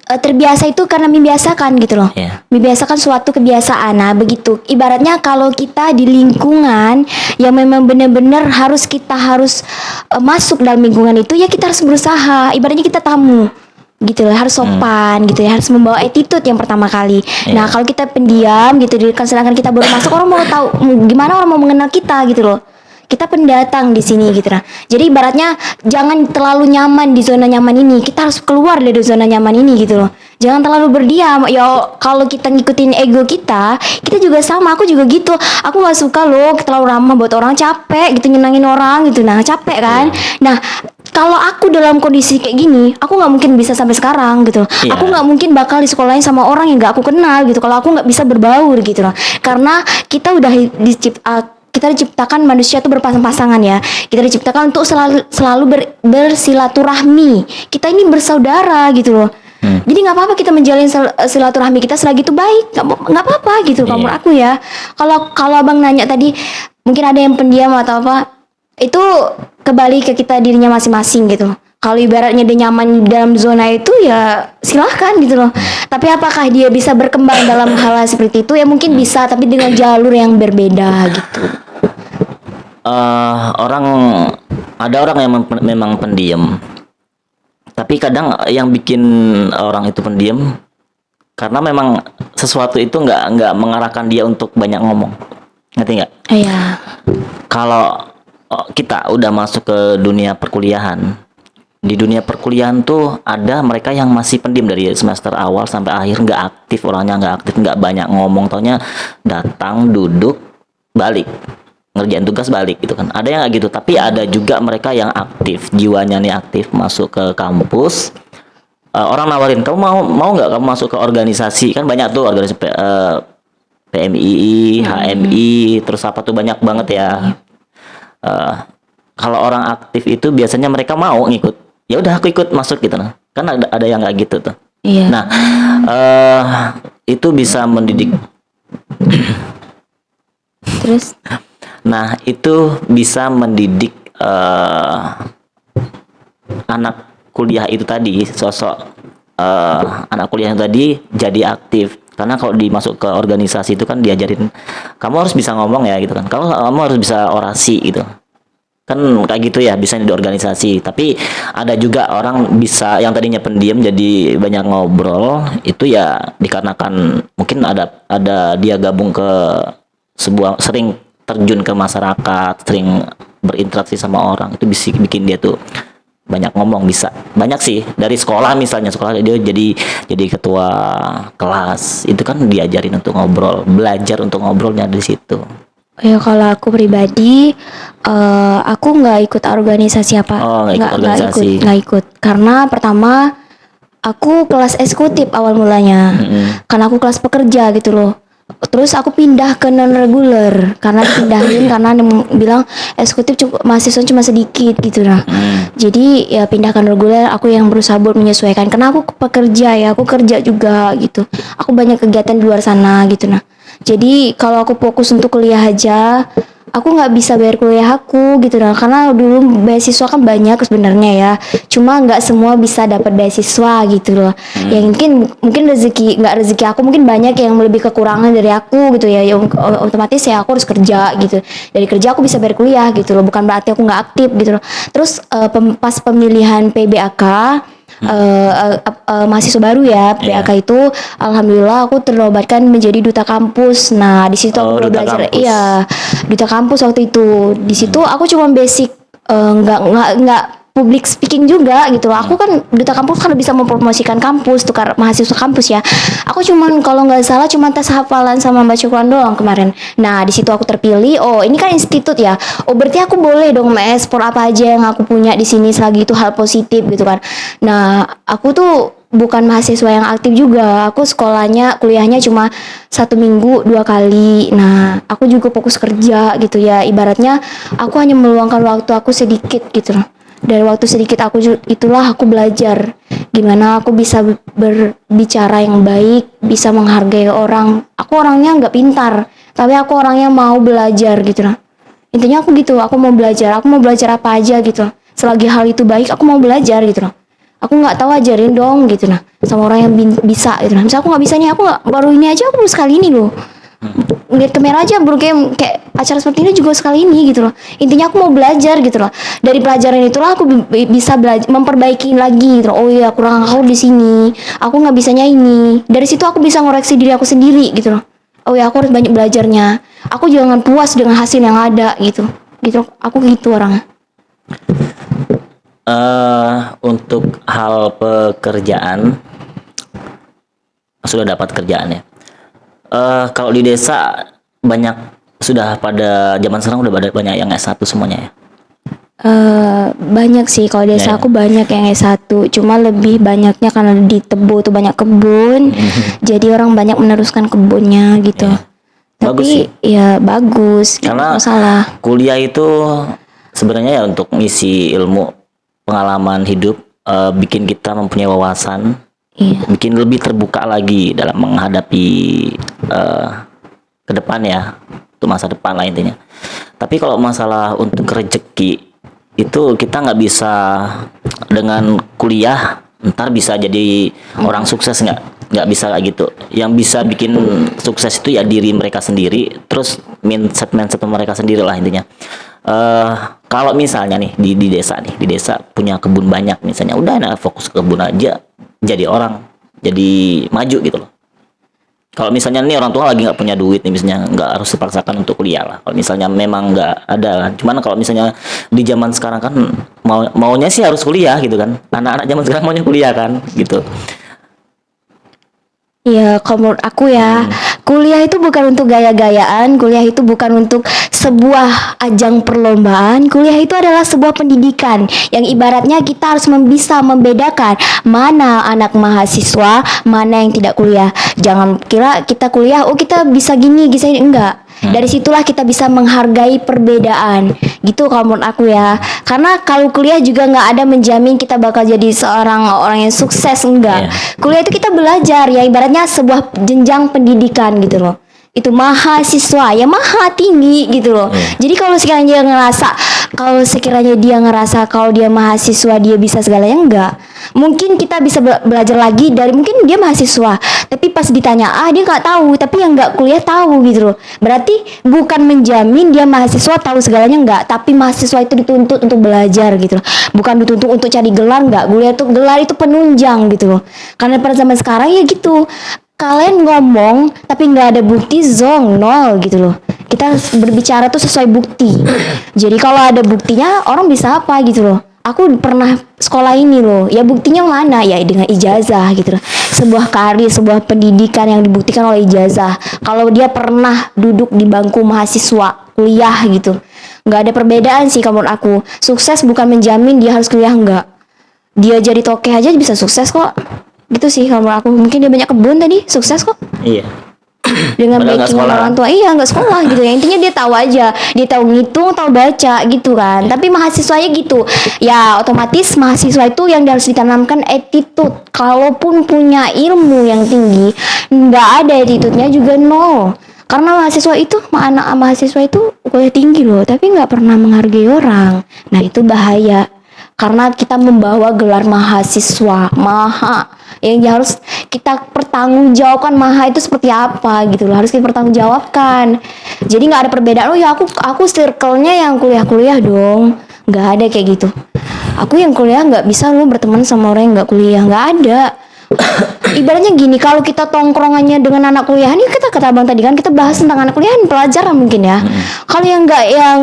terbiasa itu karena membiasakan gitu loh. Iya. Membiasakan suatu kebiasaan. Nah, begitu. Ibaratnya kalau kita di lingkungan yang memang benar-benar harus masuk dalam lingkungan itu, ya kita harus berusaha. Ibaratnya kita tamu gitu loh, harus sopan gitu ya, harus membawa attitude yang pertama kali. Nah, kalau kita pendiam gitu, sedangkan kita baru masuk, orang mau tahu gimana, orang mau mengenal kita gitu loh. Kita pendatang di sini gitu. Nah, jadi ibaratnya jangan terlalu nyaman di zona nyaman ini. Kita harus keluar dari zona nyaman ini gitu loh. Jangan terlalu berdiam. Ya kalau kita ngikutin ego kita juga sama. Aku juga gitu. Aku nggak suka loh terlalu ramah buat orang, capek gitu nyenangin orang gitu. Nah, capek kan. Nah, kalau aku dalam kondisi kayak gini, aku nggak mungkin bisa sampai sekarang gitu. Iya. Aku nggak mungkin bakal disekolahin sama orang yang nggak aku kenal gitu. Kalau aku nggak bisa berbaur gitu loh. Karena kita udah kita diciptakan manusia tuh berpasang-pasangan ya. Kita diciptakan untuk selalu bersilaturahmi. Kita ini bersaudara gitu loh. Jadi nggak apa-apa kita menjalin silaturahmi kita selagi itu baik. Nggak apa-apa gitu. Kalau menurut aku ya. Kalau abang nanya tadi, mungkin ada yang pendiam atau apa, itu kembali ke kita dirinya masing-masing gitu loh. Kalau ibaratnya dia nyaman dalam zona itu, ya silahkan gitu loh. Tapi apakah dia bisa berkembang dalam hal seperti itu? Ya mungkin bisa, tapi dengan jalur yang berbeda gitu. Ada orang yang memang pendiam, tapi kadang yang bikin orang itu pendiam karena memang sesuatu itu nggak mengarahkan dia untuk banyak ngomong, ngerti nggak? Iya. Kalau kita udah masuk ke dunia perkuliahan, di dunia perkuliahan tuh ada mereka yang masih pendiam dari semester awal sampai akhir, nggak aktif orangnya, nggak aktif, nggak banyak ngomong, taunya datang, duduk, balik, ngerjain tugas, balik gitu kan. Ada yang kayak gitu, tapi ada juga mereka yang aktif, jiwanya nih aktif, masuk ke kampus. Orang nawarin, kamu mau nggak kamu masuk ke organisasi, kan banyak tuh organisasi PMII, HMI, terus apa tuh banyak banget ya. Kalau orang aktif itu biasanya mereka mau ngikut, ya udah aku ikut masuk gitu nah. Kan ada yang nggak gitu tuh. Iya. Nah, itu bisa mendidik. Terus? Nah, itu bisa mendidik anak kuliah itu tadi, sosok anak kuliah itu tadi jadi aktif. Karena kalau dimasuk ke organisasi itu kan diajarin, kamu harus bisa ngomong ya gitu kan. Kamu harus bisa orasi gitu. Kan kayak gitu ya, bisa di organisasi. Tapi ada juga orang bisa yang tadinya pendiam jadi banyak ngobrol, itu ya dikarenakan mungkin ada dia gabung ke sering terjun ke masyarakat, sering berinteraksi sama orang, itu bisa bikin dia tuh banyak ngomong. Bisa banyak sih dari sekolah, misalnya sekolah dia jadi ketua kelas, itu kan diajarin untuk ngobrol, belajar untuk ngobrolnya di situ. Ya kalau aku pribadi, aku nggak ikut organisasi apa, nggak ikut. Karena pertama aku kelas eksekutif awal mulanya, karena aku kelas pekerja gitu loh. Terus aku pindah ke non reguler karena dipindahin karena bilang eksekutif mahasiswa cuma sedikit gitu nah. Jadi ya pindah ke non reguler, aku yang berusaha buat menyesuaikan karena aku pekerja ya, aku kerja juga gitu. Aku banyak kegiatan di luar sana gitu nah. Jadi kalau aku fokus untuk kuliah aja, aku nggak bisa bayar kuliah aku gitu nah, karena dulu beasiswa kan banyak sebenarnya ya, cuma nggak semua bisa dapat beasiswa gitu loh. Ya mungkin nggak rezeki aku, mungkin banyak yang lebih kekurangan dari aku gitu ya, otomatis ya aku harus kerja gitu, dari kerja aku bisa bayar kuliah gitu loh, bukan berarti aku nggak aktif gitu loh. Terus pas pemilihan PBAK, mahasiswa baru ya, PBAK itu alhamdulillah aku ternobatkan menjadi duta kampus. Nah di situ aku belajar, iya duta kampus waktu itu. Di situ aku cuma basic, nggak public speaking juga gitu loh. Aku kan duta kampus kan bisa mempromosikan kampus tuh mahasiswa kampus ya. Aku cuman kalau nggak salah cuma tes hafalan sama baca Quran doang kemarin. Nah di situ aku terpilih. Oh ini kan institut ya. Oh berarti aku boleh dong mengekspor apa aja yang aku punya di sini selagi itu hal positif gitu kan. Nah aku tuh bukan mahasiswa yang aktif juga. Aku kuliahnya cuma 1 minggu 2 kali. Nah aku juga fokus kerja gitu ya. Ibaratnya aku hanya meluangkan waktu aku sedikit gitu loh. Dari waktu sedikit itulah aku belajar gimana aku bisa berbicara yang baik, bisa menghargai orang. Aku orangnya nggak pintar, tapi aku orangnya mau belajar gitu lah. Intinya aku gitu, aku mau belajar apa aja gitu. Selagi hal itu baik, aku mau belajar gitu loh. Aku nggak tahu ajarin dong gitu nah, sama orang yang bisa gitu nah. Misalnya aku nggak bisa nih, aku nggak baru ini aja aku baru sekali ini loh. Ngeliat kamera aja baru kayak acara seperti ini juga sekali ini gitu loh. Intinya aku mau belajar gitu loh. Dari pelajaran itulah aku bisa belajar memperbaiki lagi gitu loh. Oh iya kurang aku di sini, aku nggak bisanya ini. Dari situ aku bisa ngoreksi diri aku sendiri gitu loh. Oh ya aku harus banyak belajarnya. Aku jangan puas dengan hasil yang ada gitu. Gitu aku gitu orangnya. Untuk hal pekerjaan, sudah dapat kerjaan ya. Kalau di desa sudah pada zaman sekarang udah banyak yang S1 semuanya ya. Banyak sih kalau desa aku banyak yang S1, cuma lebih banyaknya karena di Tebo tuh banyak kebun. Jadi orang banyak meneruskan kebunnya gitu. Tapi bagus sih. Ya bagus, karena masalah. Kuliah itu sebenarnya ya untuk ngisi ilmu, pengalaman hidup, bikin kita mempunyai wawasan. Bikin lebih terbuka lagi dalam menghadapi ke depan ya, untuk masa depan lah intinya. Tapi kalau masalah untuk rezeki itu kita nggak bisa dengan kuliah ntar bisa jadi orang sukses, nggak bisa kayak gitu. Yang bisa bikin sukses itu ya diri mereka sendiri, terus mindset mereka sendiri lah intinya. Kalau misalnya nih di desa punya kebun banyak misalnya, udah enak fokus ke kebun aja, jadi orang, jadi maju gitu loh. Kalau misalnya nih orang tua lagi nggak punya duit nih misalnya, nggak harus dipaksakan untuk kuliah lah. Kalau misalnya memang nggak ada kan. Cuman kalau misalnya di zaman sekarang kan maunya sih harus kuliah gitu kan. Anak-anak zaman sekarang maunya kuliah kan gitu. Iya, kalau menurut aku ya, kuliah itu bukan untuk gaya-gayaan, kuliah itu bukan untuk sebuah ajang perlombaan, kuliah itu adalah sebuah pendidikan yang ibaratnya kita harus bisa membedakan mana anak mahasiswa, mana yang tidak kuliah. Jangan kira kita kuliah, oh kita bisa gini, enggak. Dari situlah kita bisa menghargai perbedaan gitu kalau menurut aku ya. Karena kalau kuliah juga nggak ada menjamin kita bakal jadi seorang orang yang sukses, enggak. Kuliah itu kita belajar ya, ibaratnya sebuah jenjang pendidikan gitu loh. Itu mahasiswa ya maha tinggi gitu loh. Jadi kalau sekiranya dia ngerasa kalau dia mahasiswa dia bisa segalanya, enggak. Mungkin kita bisa belajar lagi dari mungkin dia mahasiswa, tapi pas ditanya dia nggak tahu, tapi yang nggak kuliah tahu gitu loh. Berarti bukan menjamin dia mahasiswa tahu segalanya, enggak, tapi mahasiswa itu dituntut untuk belajar gitu loh. Bukan dituntut untuk cari gelar, enggak. Kuliah tuh gelar itu penunjang gitu loh. Karena pada zaman sekarang ya gitu. Kalian ngomong tapi nggak ada bukti, zong, nol gitu loh. Kita berbicara tuh sesuai bukti. Jadi kalau ada buktinya orang bisa apa gitu loh. Aku pernah sekolah ini loh. Ya buktinya mana? Ya dengan ijazah gitu loh. Sebuah karya, sebuah pendidikan yang dibuktikan oleh ijazah. Kalau dia pernah duduk di bangku mahasiswa kuliah gitu, nggak ada perbedaan sih kalau menurut aku. Sukses bukan menjamin dia harus kuliah, enggak. Dia jadi tokeh aja bisa sukses kok. Gitu sih kalau menurut aku. Mungkin dia banyak kebun tadi, sukses kok. Iya. Dengan backing orang tua, nggak sekolah gitu ya. Intinya dia tahu aja, dia tahu ngitung, tahu baca gitu kan. Tapi mahasiswanya gitu ya, otomatis mahasiswa itu yang harus ditanamkan attitude. Kalaupun punya ilmu yang tinggi, nggak ada attitude-nya juga nol. Karena anak mahasiswa itu kuliah tinggi loh, tapi nggak pernah menghargai orang. Nah itu bahaya. Karena kita membawa gelar mahasiswa, maha, yang harus kita pertanggungjawabkan. Maha itu seperti apa gitu loh, harus kita pertanggungjawabkan. Jadi nggak ada perbedaan. Oh ya aku circle-nya yang kuliah dong, nggak ada kayak gitu. Aku yang kuliah nggak bisa lo berteman sama orang yang nggak kuliah, nggak ada. Ibaratnya gini, kalau kita tongkrongannya dengan anak kuliahan, ini kita kata abang tadi kan kita bahas tentang anak kuliahan, pelajaran mungkin ya. Kalau yang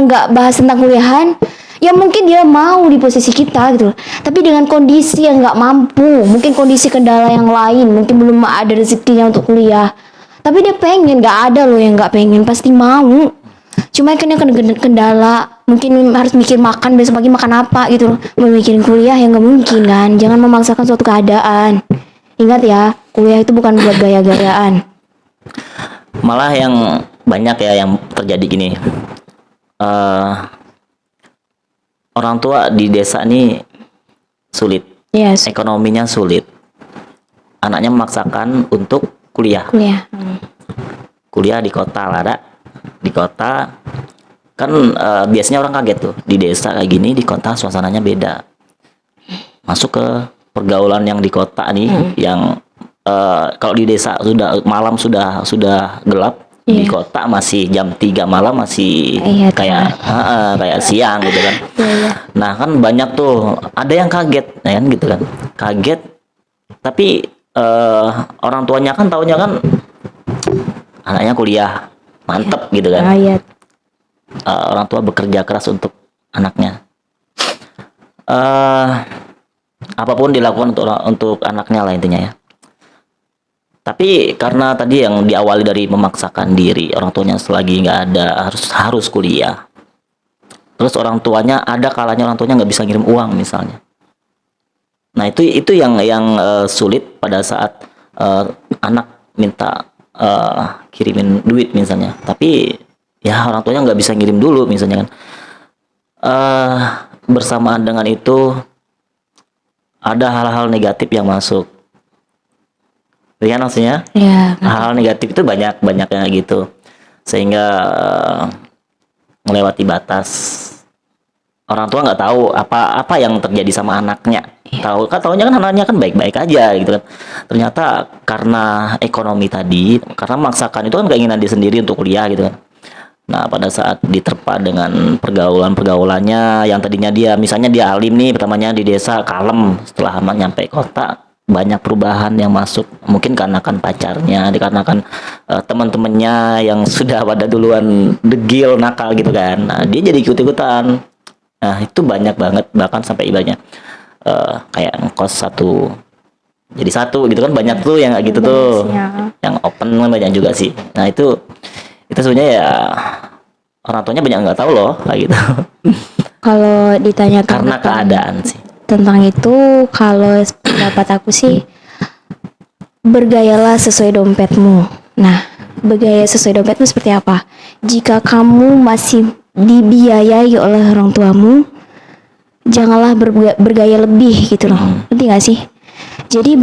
nggak bahas tentang kuliahan, Ya mungkin dia mau di posisi kita gitu loh. Tapi dengan kondisi yang nggak mampu, mungkin kondisi kendala yang lain, mungkin belum ada rezekinya untuk kuliah. Tapi dia pengen, nggak ada loh yang nggak pengen, pasti mau. Cuma kan yang kendala, mungkin harus mikir makan besok pagi makan apa gitu loh. Mau mikirin kuliah yang nggak mungkin kan. Jangan memaksakan suatu keadaan. Ingat ya, kuliah itu bukan buat gaya-gayaan. Malah yang banyak ya yang terjadi gini. Orang tua di desa nih sulit, Yes. ekonominya sulit. Anaknya memaksakan untuk kuliah. Kuliah di kota Lada, di kota kan biasanya orang kaget tuh di desa kayak gini, di kota suasananya beda. Masuk ke pergaulan yang di kota nih, yang kalau di desa sudah malam sudah gelap, di kota masih jam 3 malam masih kayak siang gitu kan. Nah kan banyak tuh ada yang kaget, kan gitu kan, kaget. Tapi orang tuanya kan taunya kan anaknya kuliah mantep gitu kan. Orang tua bekerja keras untuk anaknya. Apapun dilakukan untuk anaknya lah intinya ya. Tapi karena tadi yang diawali dari memaksakan diri, orang tuanya selagi nggak ada harus kuliah. Terus orang tuanya ada kalanya orang tuanya nggak bisa ngirim uang misalnya. Nah itu yang sulit pada saat anak minta kirimin duit misalnya. Tapi ya orang tuanya nggak bisa ngirim dulu misalnya kan. Bersamaan dengan itu ada hal-hal negatif yang masuk. Iya maksudnya? Ya. Hal negatif itu banyak yang gitu. Sehingga melewati batas. Orang tua nggak tahu apa yang terjadi sama anaknya. Taunya kan anaknya kan baik-baik aja gitu kan. Ternyata karena ekonomi tadi, karena memaksakan itu kan keinginan dia sendiri untuk kuliah gitu kan. Nah, pada saat diterpa dengan pergaulannya yang tadinya dia misalnya dia alim nih, pertamanya di desa kalem, setelah nyampe kota banyak perubahan yang masuk, mungkin karena kan pacarnya, dikarenakan teman-temannya yang sudah pada duluan degil nakal gitu kan. Nah, dia jadi ikut-ikutan. Nah, itu banyak banget, bahkan sampai ibaratnya kayak ngkos satu jadi satu gitu kan, banyak tuh yang kayak gitu tuh. Yang open kan banyak juga sih. Nah, itu sebenarnya ya orang tuanya banyak nggak tahu loh kayak gitu. Kalau ditanya karena keadaan sih. Tentang itu, kalau pendapat aku sih, bergayalah sesuai dompetmu. Nah, bergaya sesuai dompetmu seperti apa? Jika kamu masih dibiayai oleh orang tuamu, janganlah bergaya lebih gitu loh. Ngerti gak sih? Jadi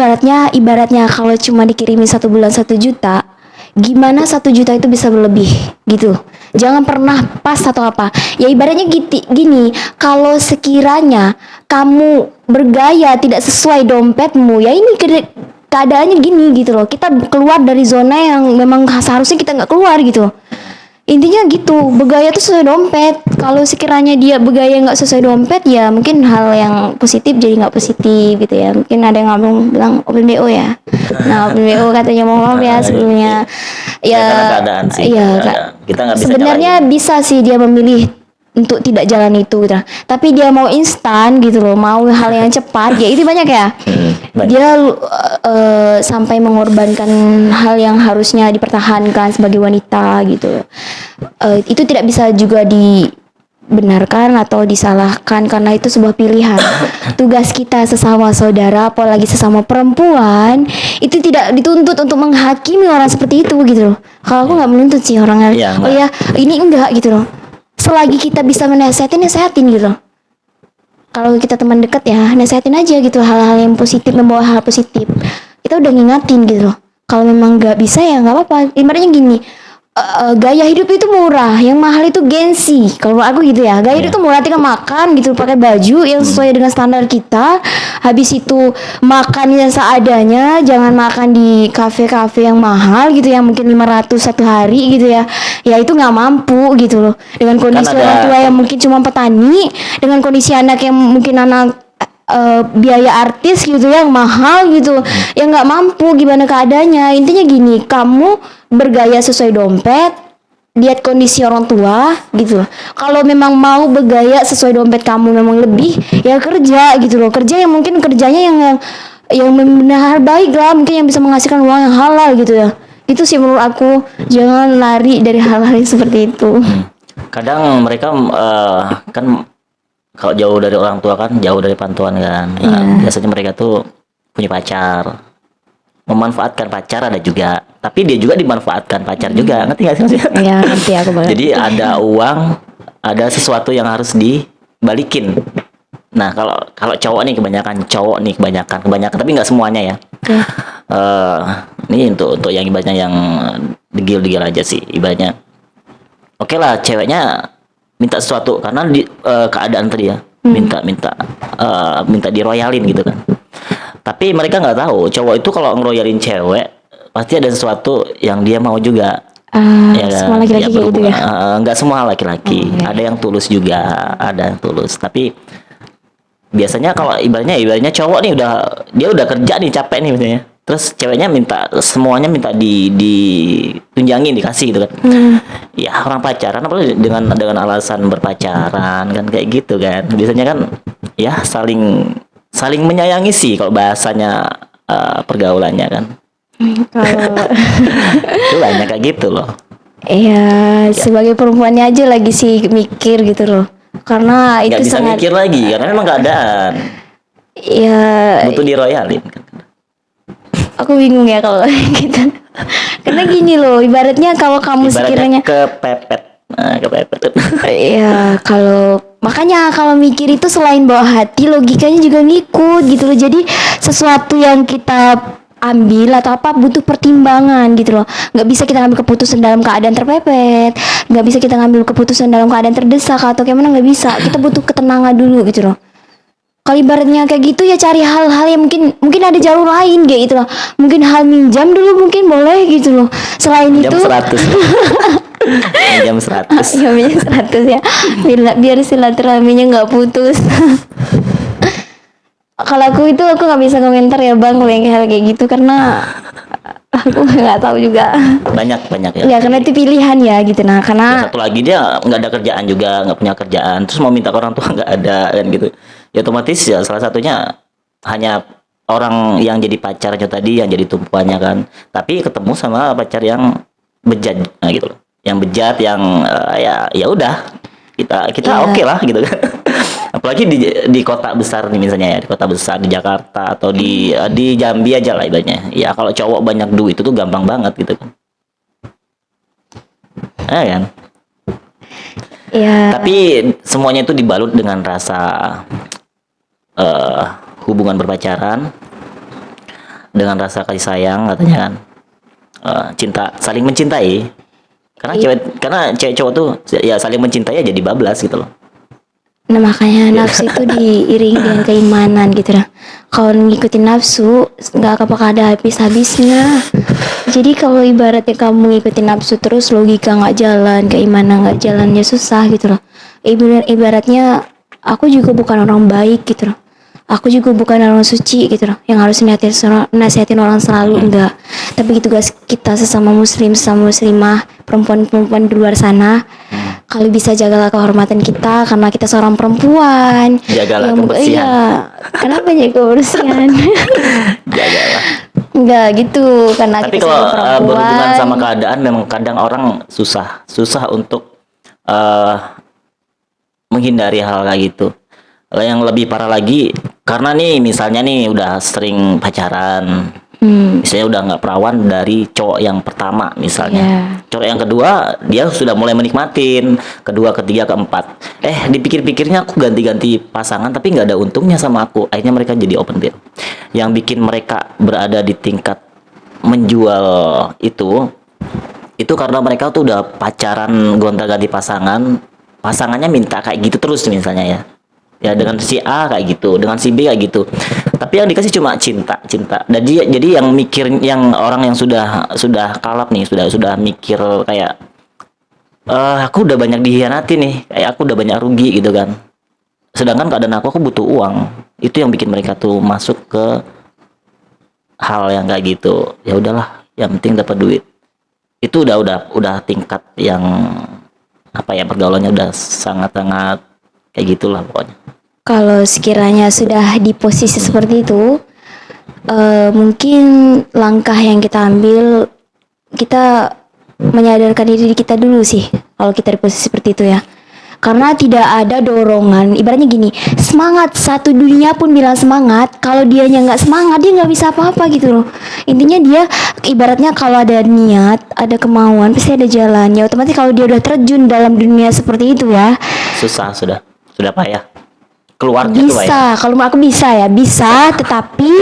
ibaratnya kalau cuma dikirimin 1 bulan 1 juta, gimana 1 juta itu bisa berlebih gitu. Jangan pernah pas atau apa. Ya ibaratnya gini, kalau sekiranya kamu bergaya tidak sesuai dompetmu, ya ini keadaannya gini gitu loh. Kita keluar dari zona yang memang seharusnya kita nggak keluar gitu. Intinya gitu, bergaya tuh sesuai dompet. Kalau sekiranya dia bergaya nggak sesuai dompet, ya mungkin hal yang positif jadi nggak positif gitu ya. Mungkin ada yang bilang open BO ya. Nah, open BO katanya mohon maaf ya sebelumnya. Ya, karena keadaan sih. Iya, kita nggak bisa sebenarnya nyalain. bisa sih dia memilih untuk tidak jalan itu gitu. Tapi dia mau instan gitu loh, mau hal yang cepat, ya itu banyak ya. Banyak. Dia sampai mengorbankan hal yang harusnya dipertahankan sebagai wanita gitu. Itu tidak bisa juga dibenarkan atau disalahkan karena itu sebuah pilihan. Tugas kita sesama saudara, apalagi sesama perempuan, itu tidak dituntut untuk menghakimi orang seperti itu gitu loh. Kalau aku nggak menuntut sih orang Ya, oh ya ini enggak gitu loh. Selagi kita bisa nasehatin gitu loh. Kalau kita teman dekat ya, nasehatin aja gitu hal-hal yang positif, membawa hal positif. Kita udah ngingatin gitu loh. Kalau memang nggak bisa ya nggak apa-apa. Ibaratnya gini, gaya hidup itu murah, yang mahal itu gengsi. Kalau aku gitu ya, gaya hidup itu murah, tinggal makan gitu, pakai baju yang sesuai dengan standar kita. Habis itu makannya seadanya, jangan makan di kafe-kafe yang mahal gitu, yang mungkin 500 satu hari gitu ya. Ya itu nggak mampu gitu loh. Dengan kondisi orang tua yang mungkin cuma petani, dengan kondisi anak yang mungkin anak biaya artis gitu yang mahal gitu, yang nggak mampu gimana keadaannya. Intinya gini, kamu bergaya sesuai dompet lihat kondisi orang tua gitu loh. Kalau memang mau bergaya sesuai dompet kamu memang lebih, ya kerja gitu loh. Kerja yang mungkin kerjanya yang benar baik lah, mungkin yang bisa menghasilkan uang yang halal gitu ya. Itu sih menurut aku, jangan lari dari hal-hal yang seperti itu. Kadang mereka kan kalau jauh dari orang tua kan jauh dari pantuan kan. Nah, biasanya mereka tuh punya pacar, memanfaatkan pacar ada juga, tapi dia juga dimanfaatkan pacar juga, ngerti gak sih maksudnya? Iya, nanti aku banget. Jadi ada uang, ada sesuatu yang harus dibalikin. Nah, kalau cowok nih kebanyakan, tapi nggak semuanya ya. Ini untuk yang ibaratnya yang degil-degil aja sih ibaratnya. Oke lah, ceweknya minta sesuatu karena di keadaan tadi ya, minta diroyalin gitu kan. Tapi mereka nggak tahu cowok itu kalau ngeroyalin cewek pasti ada sesuatu yang dia mau juga. Semua laki-laki kayak gitu ya? Nggak semua laki-laki, ada yang tulus juga, ada yang tulus. Tapi biasanya kalau ibaratnya cowok nih dia udah kerja nih, capek nih misalnya. Terus ceweknya semuanya minta ditunjangin, dikasih gitu kan. Ya orang pacaran apalagi dengan alasan berpacaran kan kayak gitu kan. Biasanya kan ya saling menyayangi sih kalau bahasanya pergaulannya kan. Kalau Itu banyak kayak gitu loh. iya, sebagai perempuannya aja lagi sih mikir gitu loh. Karena Nggak itu bisa sangat mikir lagi karena memang keadaan ya, butuh diroyalin kan. aku bingung ya kalau gitu. Karena gini loh, ibaratnya kalau kamu sekiranya Kepepet. Kepepet. ya kalau makanya kalau mikir itu selain bawa hati, logikanya juga ngikut gitu loh. Jadi sesuatu yang kita ambil atau apa butuh pertimbangan gitu loh. Nggak bisa kita ngambil keputusan dalam keadaan terpepet, nggak bisa kita ngambil keputusan dalam keadaan terdesak atau kayak mana, nggak bisa. Kita butuh ketenangan dulu gitu loh. Kalau ibaratnya kayak gitu ya cari hal-hal yang mungkin ada jalur lain kayak gitu loh. Mungkin hal minjam dulu mungkin boleh gitu loh. Selain Jam itu 100. Jam 100. ya minjam 100 ya. Biar silaturahminya nggak putus. Kalau aku nggak bisa komentar ya bang kalau yang hal kayak gitu karena aku nggak tahu juga. Banyak ya. Ya karena itu pilihan ya gitu. Nah Ya, karena satu lagi dia nggak ada kerjaan juga, nggak punya kerjaan, terus mau minta ke orang tua nggak ada kan gitu. Ya otomatis ya salah satunya hanya orang yang jadi pacarnya tadi yang jadi tumpuannya kan. Tapi ketemu sama pacar yang bejat, nah gitu loh. Yang bejat yang ya udah kita Iya. oke lah gitu kan. Apalagi di kota besar nih misalnya ya, di kota besar di Jakarta atau di Jambi aja lah ibaratnya. Ya kalau cowok banyak duit itu tuh gampang banget gitu kan. Ya kan? ya Tapi semuanya itu dibalut dengan rasa hubungan berpacaran, dengan rasa kasih sayang katanya kan. Cinta, saling mencintai. Karena cewek cowok tuh ya saling mencintai ya jadi bablas gitu loh. nah makanya nafsu itu diiringi dengan keimanan gitu lah. Kalau ngikutin nafsu nggak bakal ada habis-habisnya. Jadi kalau ibaratnya kamu ngikutin nafsu terus logika nggak jalan, keimanan nggak jalan ya susah gitu loh. Ibaratnya aku juga bukan orang baik gitu loh. Aku juga bukan orang suci gitu loh, yang harus nasihatin orang selalu, enggak. Tapi gitu guys, kita sesama muslim, sesama muslimah, perempuan-perempuan di luar sana, kalau bisa jagalah kehormatan kita karena kita seorang perempuan. Jagalah Yang kebersihan. iya, kenapa jaga kebersihan? Jagalah. Enggak gitu, karena Tapi kita kalau sebagai perempuan. berhubungan sama keadaan memang kadang orang susah untuk menghindari hal kayak gitu. Yang lebih parah lagi karena nih misalnya nih udah sering pacaran, misalnya udah nggak perawan dari cowok yang pertama misalnya, cowok yang kedua dia sudah mulai menikmatin, kedua, ketiga, keempat, dipikir-pikirnya aku ganti-ganti pasangan tapi nggak ada untungnya sama aku, akhirnya mereka jadi open bill. Yang bikin mereka berada di tingkat menjual itu karena mereka tuh udah pacaran gonta-ganti pasangannya minta kayak gitu terus misalnya ya dengan si A kayak gitu, dengan si B kayak gitu, tapi yang dikasih cuma cinta. Dan jadi yang orang yang sudah kalap nih, sudah mikir kayak aku udah banyak dihianati nih, kayak aku udah banyak rugi gitu kan, sedangkan keadaan aku butuh uang. Itu yang bikin mereka tuh masuk ke hal yang kayak gitu. Ya udahlah, yang penting dapat duit. itu udah tingkat yang apa ya, pergaulannya udah sangat-sangat kayak gitulah pokoknya. Kalau sekiranya sudah di posisi seperti itu, mungkin langkah yang kita ambil, kita menyadarkan diri kita dulu sih kalau kita di posisi seperti itu ya. Karena tidak ada dorongan, ibaratnya gini, semangat satu dunia pun bilang semangat, kalau dianya nggak semangat dia nggak bisa apa-apa gitu loh. Intinya dia ibaratnya kalau ada niat, ada kemauan, pasti ada jalan. Ya otomatis kalau dia udah terjun dalam dunia seperti itu ya, Susah, sudah payah. Keluarnya tuh payah. bisa. Kalau aku bisa ya, bisa, tetapi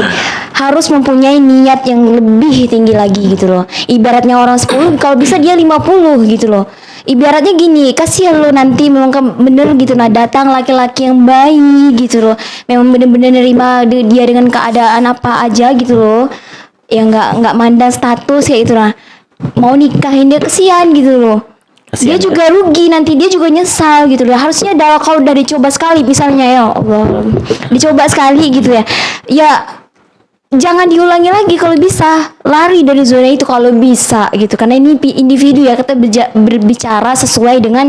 harus mempunyai niat yang lebih tinggi lagi gitu loh. Ibaratnya orang 10, kalau bisa dia 50 gitu loh. Ibaratnya gini, kasihan lo nanti memang bener gitu, nah datang laki-laki yang baik gitu loh, memang bener-bener nerima dia dengan keadaan apa aja gitu loh, yang nggak mandang status kayak gitu lah, mau nikahin dia, kasihan gitu loh. Dia Kasihan juga rugi nanti, dia juga nyesal gitu loh. Harusnya kalau udah dicoba sekali misalnya, ya Allah, dicoba sekali gitu ya, ya jangan diulangi lagi. Kalau bisa lari dari zona itu kalau bisa gitu, karena ini individu ya, kita berbicara sesuai dengan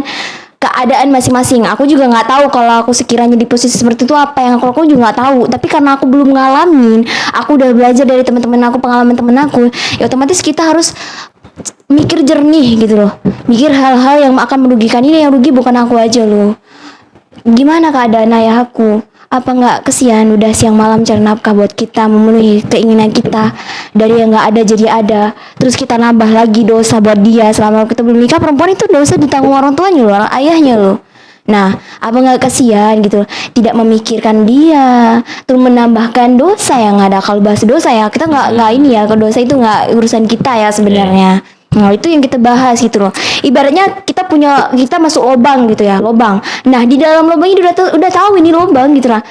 keadaan masing-masing. Aku juga nggak tahu kalau aku sekiranya di posisi seperti itu apa yang aku juga nggak tahu, tapi karena aku belum ngalamin, aku udah belajar dari teman-teman aku, pengalaman teman aku, ya otomatis kita harus mikir jernih gitu loh, mikir hal-hal yang akan merugikan. Ini yang rugi bukan aku aja loh, gimana keadaan ayah aku, apa nggak kesian udah siang malam cari nafkah buat kita, memenuhi keinginan kita, dari yang nggak ada jadi ada, terus kita nambah lagi dosa buat dia. Selama kita belum nikah, perempuan itu dosa ditanggung orang tuanya loh, orang ayahnya loh. Nah, apa nggak kesian gitu, tidak memikirkan dia, terus menambahkan dosa yang ada. Kalau bahas dosa ya, kita nggak ini ya, kalau dosa itu nggak urusan kita ya sebenarnya. Nah, itu yang kita bahas gitu loh. Ibaratnya kita masuk lubang gitu ya, lubang. Nah, di dalam lubang ini udah tahu ini lubang gitu lah.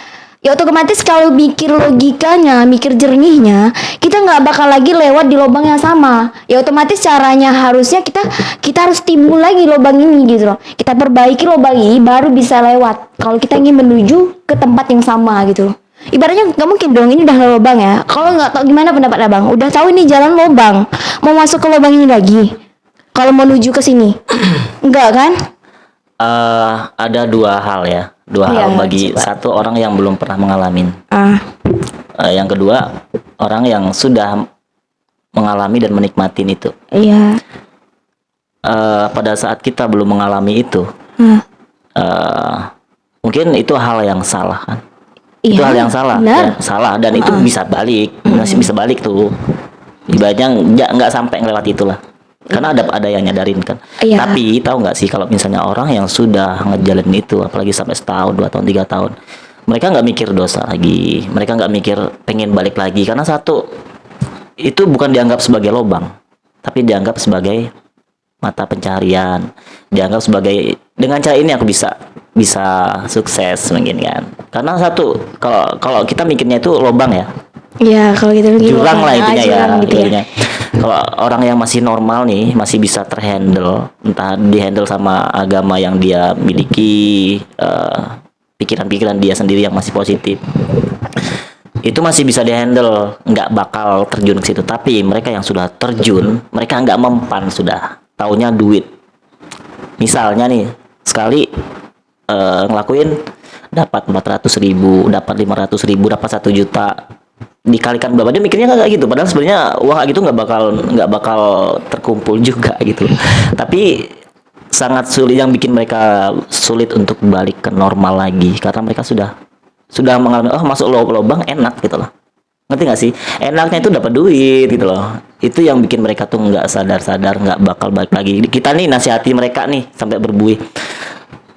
Ya otomatis kalau mikir logikanya, mikir jernihnya, kita nggak bakal lagi lewat di lubang yang sama. Ya otomatis caranya harusnya kita harus timbul lagi lubang ini gitu loh. Kita perbaiki lubang ini baru bisa lewat. Kalau kita ingin menuju ke tempat yang sama gitu loh. Ibaratnya nggak mungkin dong, ini udah lubang ya. Kalau nggak tahu, gimana pendapat abang? Udah tahu ini jalan lubang, mau masuk ke lubang ini lagi. Kalau menuju ke sini, enggak kan? Ada dua hal ya, Ya, hal bagi coba. satu orang yang belum pernah mengalami. Yang kedua, orang yang sudah mengalami dan menikmatin itu. Iya. Pada saat kita belum mengalami itu, Hmm. mungkin itu hal yang salah kan? Itu Iya, hal yang salah, benar. ya, salah, dan itu bisa balik, masih bisa balik tuh. Ibaratnya nggak sampai ngelewat itulah, karena ada yang nyadarin kan. Iya. Tapi tahu nggak sih, kalau misalnya orang yang sudah ngejalanin itu, apalagi sampai setahun, 2 tahun, 3 tahun, mereka nggak mikir dosa lagi, mereka nggak mikir pengen balik lagi, karena satu, itu bukan dianggap sebagai lubang, tapi dianggap sebagai mata pencaharian, dianggap sebagai, dengan cara ini aku bisa sukses mungkin kan. Karena satu, kalau kita mikirnya itu lubang ya, Iya, kalau gitu jurang lah intinya ya, jurang gitu ya. intinya. Kalau orang yang masih normal nih, masih bisa terhandle, entah dihandle sama agama yang dia miliki, pikiran-pikiran dia sendiri yang masih positif, itu masih bisa dihandle, nggak bakal terjun ke situ. Tapi mereka yang sudah terjun, mereka nggak mempan, sudah taunya duit. Misalnya nih, sekali ngelakuin dapat 400.000, dapat 500.000, dapat 1 juta, dikalikan berapa, dia mikirnya kayak gitu. Padahal sebenarnya uang kayak gitu nggak bakal terkumpul juga gitu. Tapi sangat sulit, yang bikin mereka sulit untuk balik ke normal lagi, karena mereka sudah mengalami, masuk lubang enak gitu loh. Ngerti nggak sih? Enaknya itu dapat duit gitu loh. Itu yang bikin mereka tuh nggak sadar nggak bakal balik lagi. Kita nih nasihati mereka nih sampai berbuih.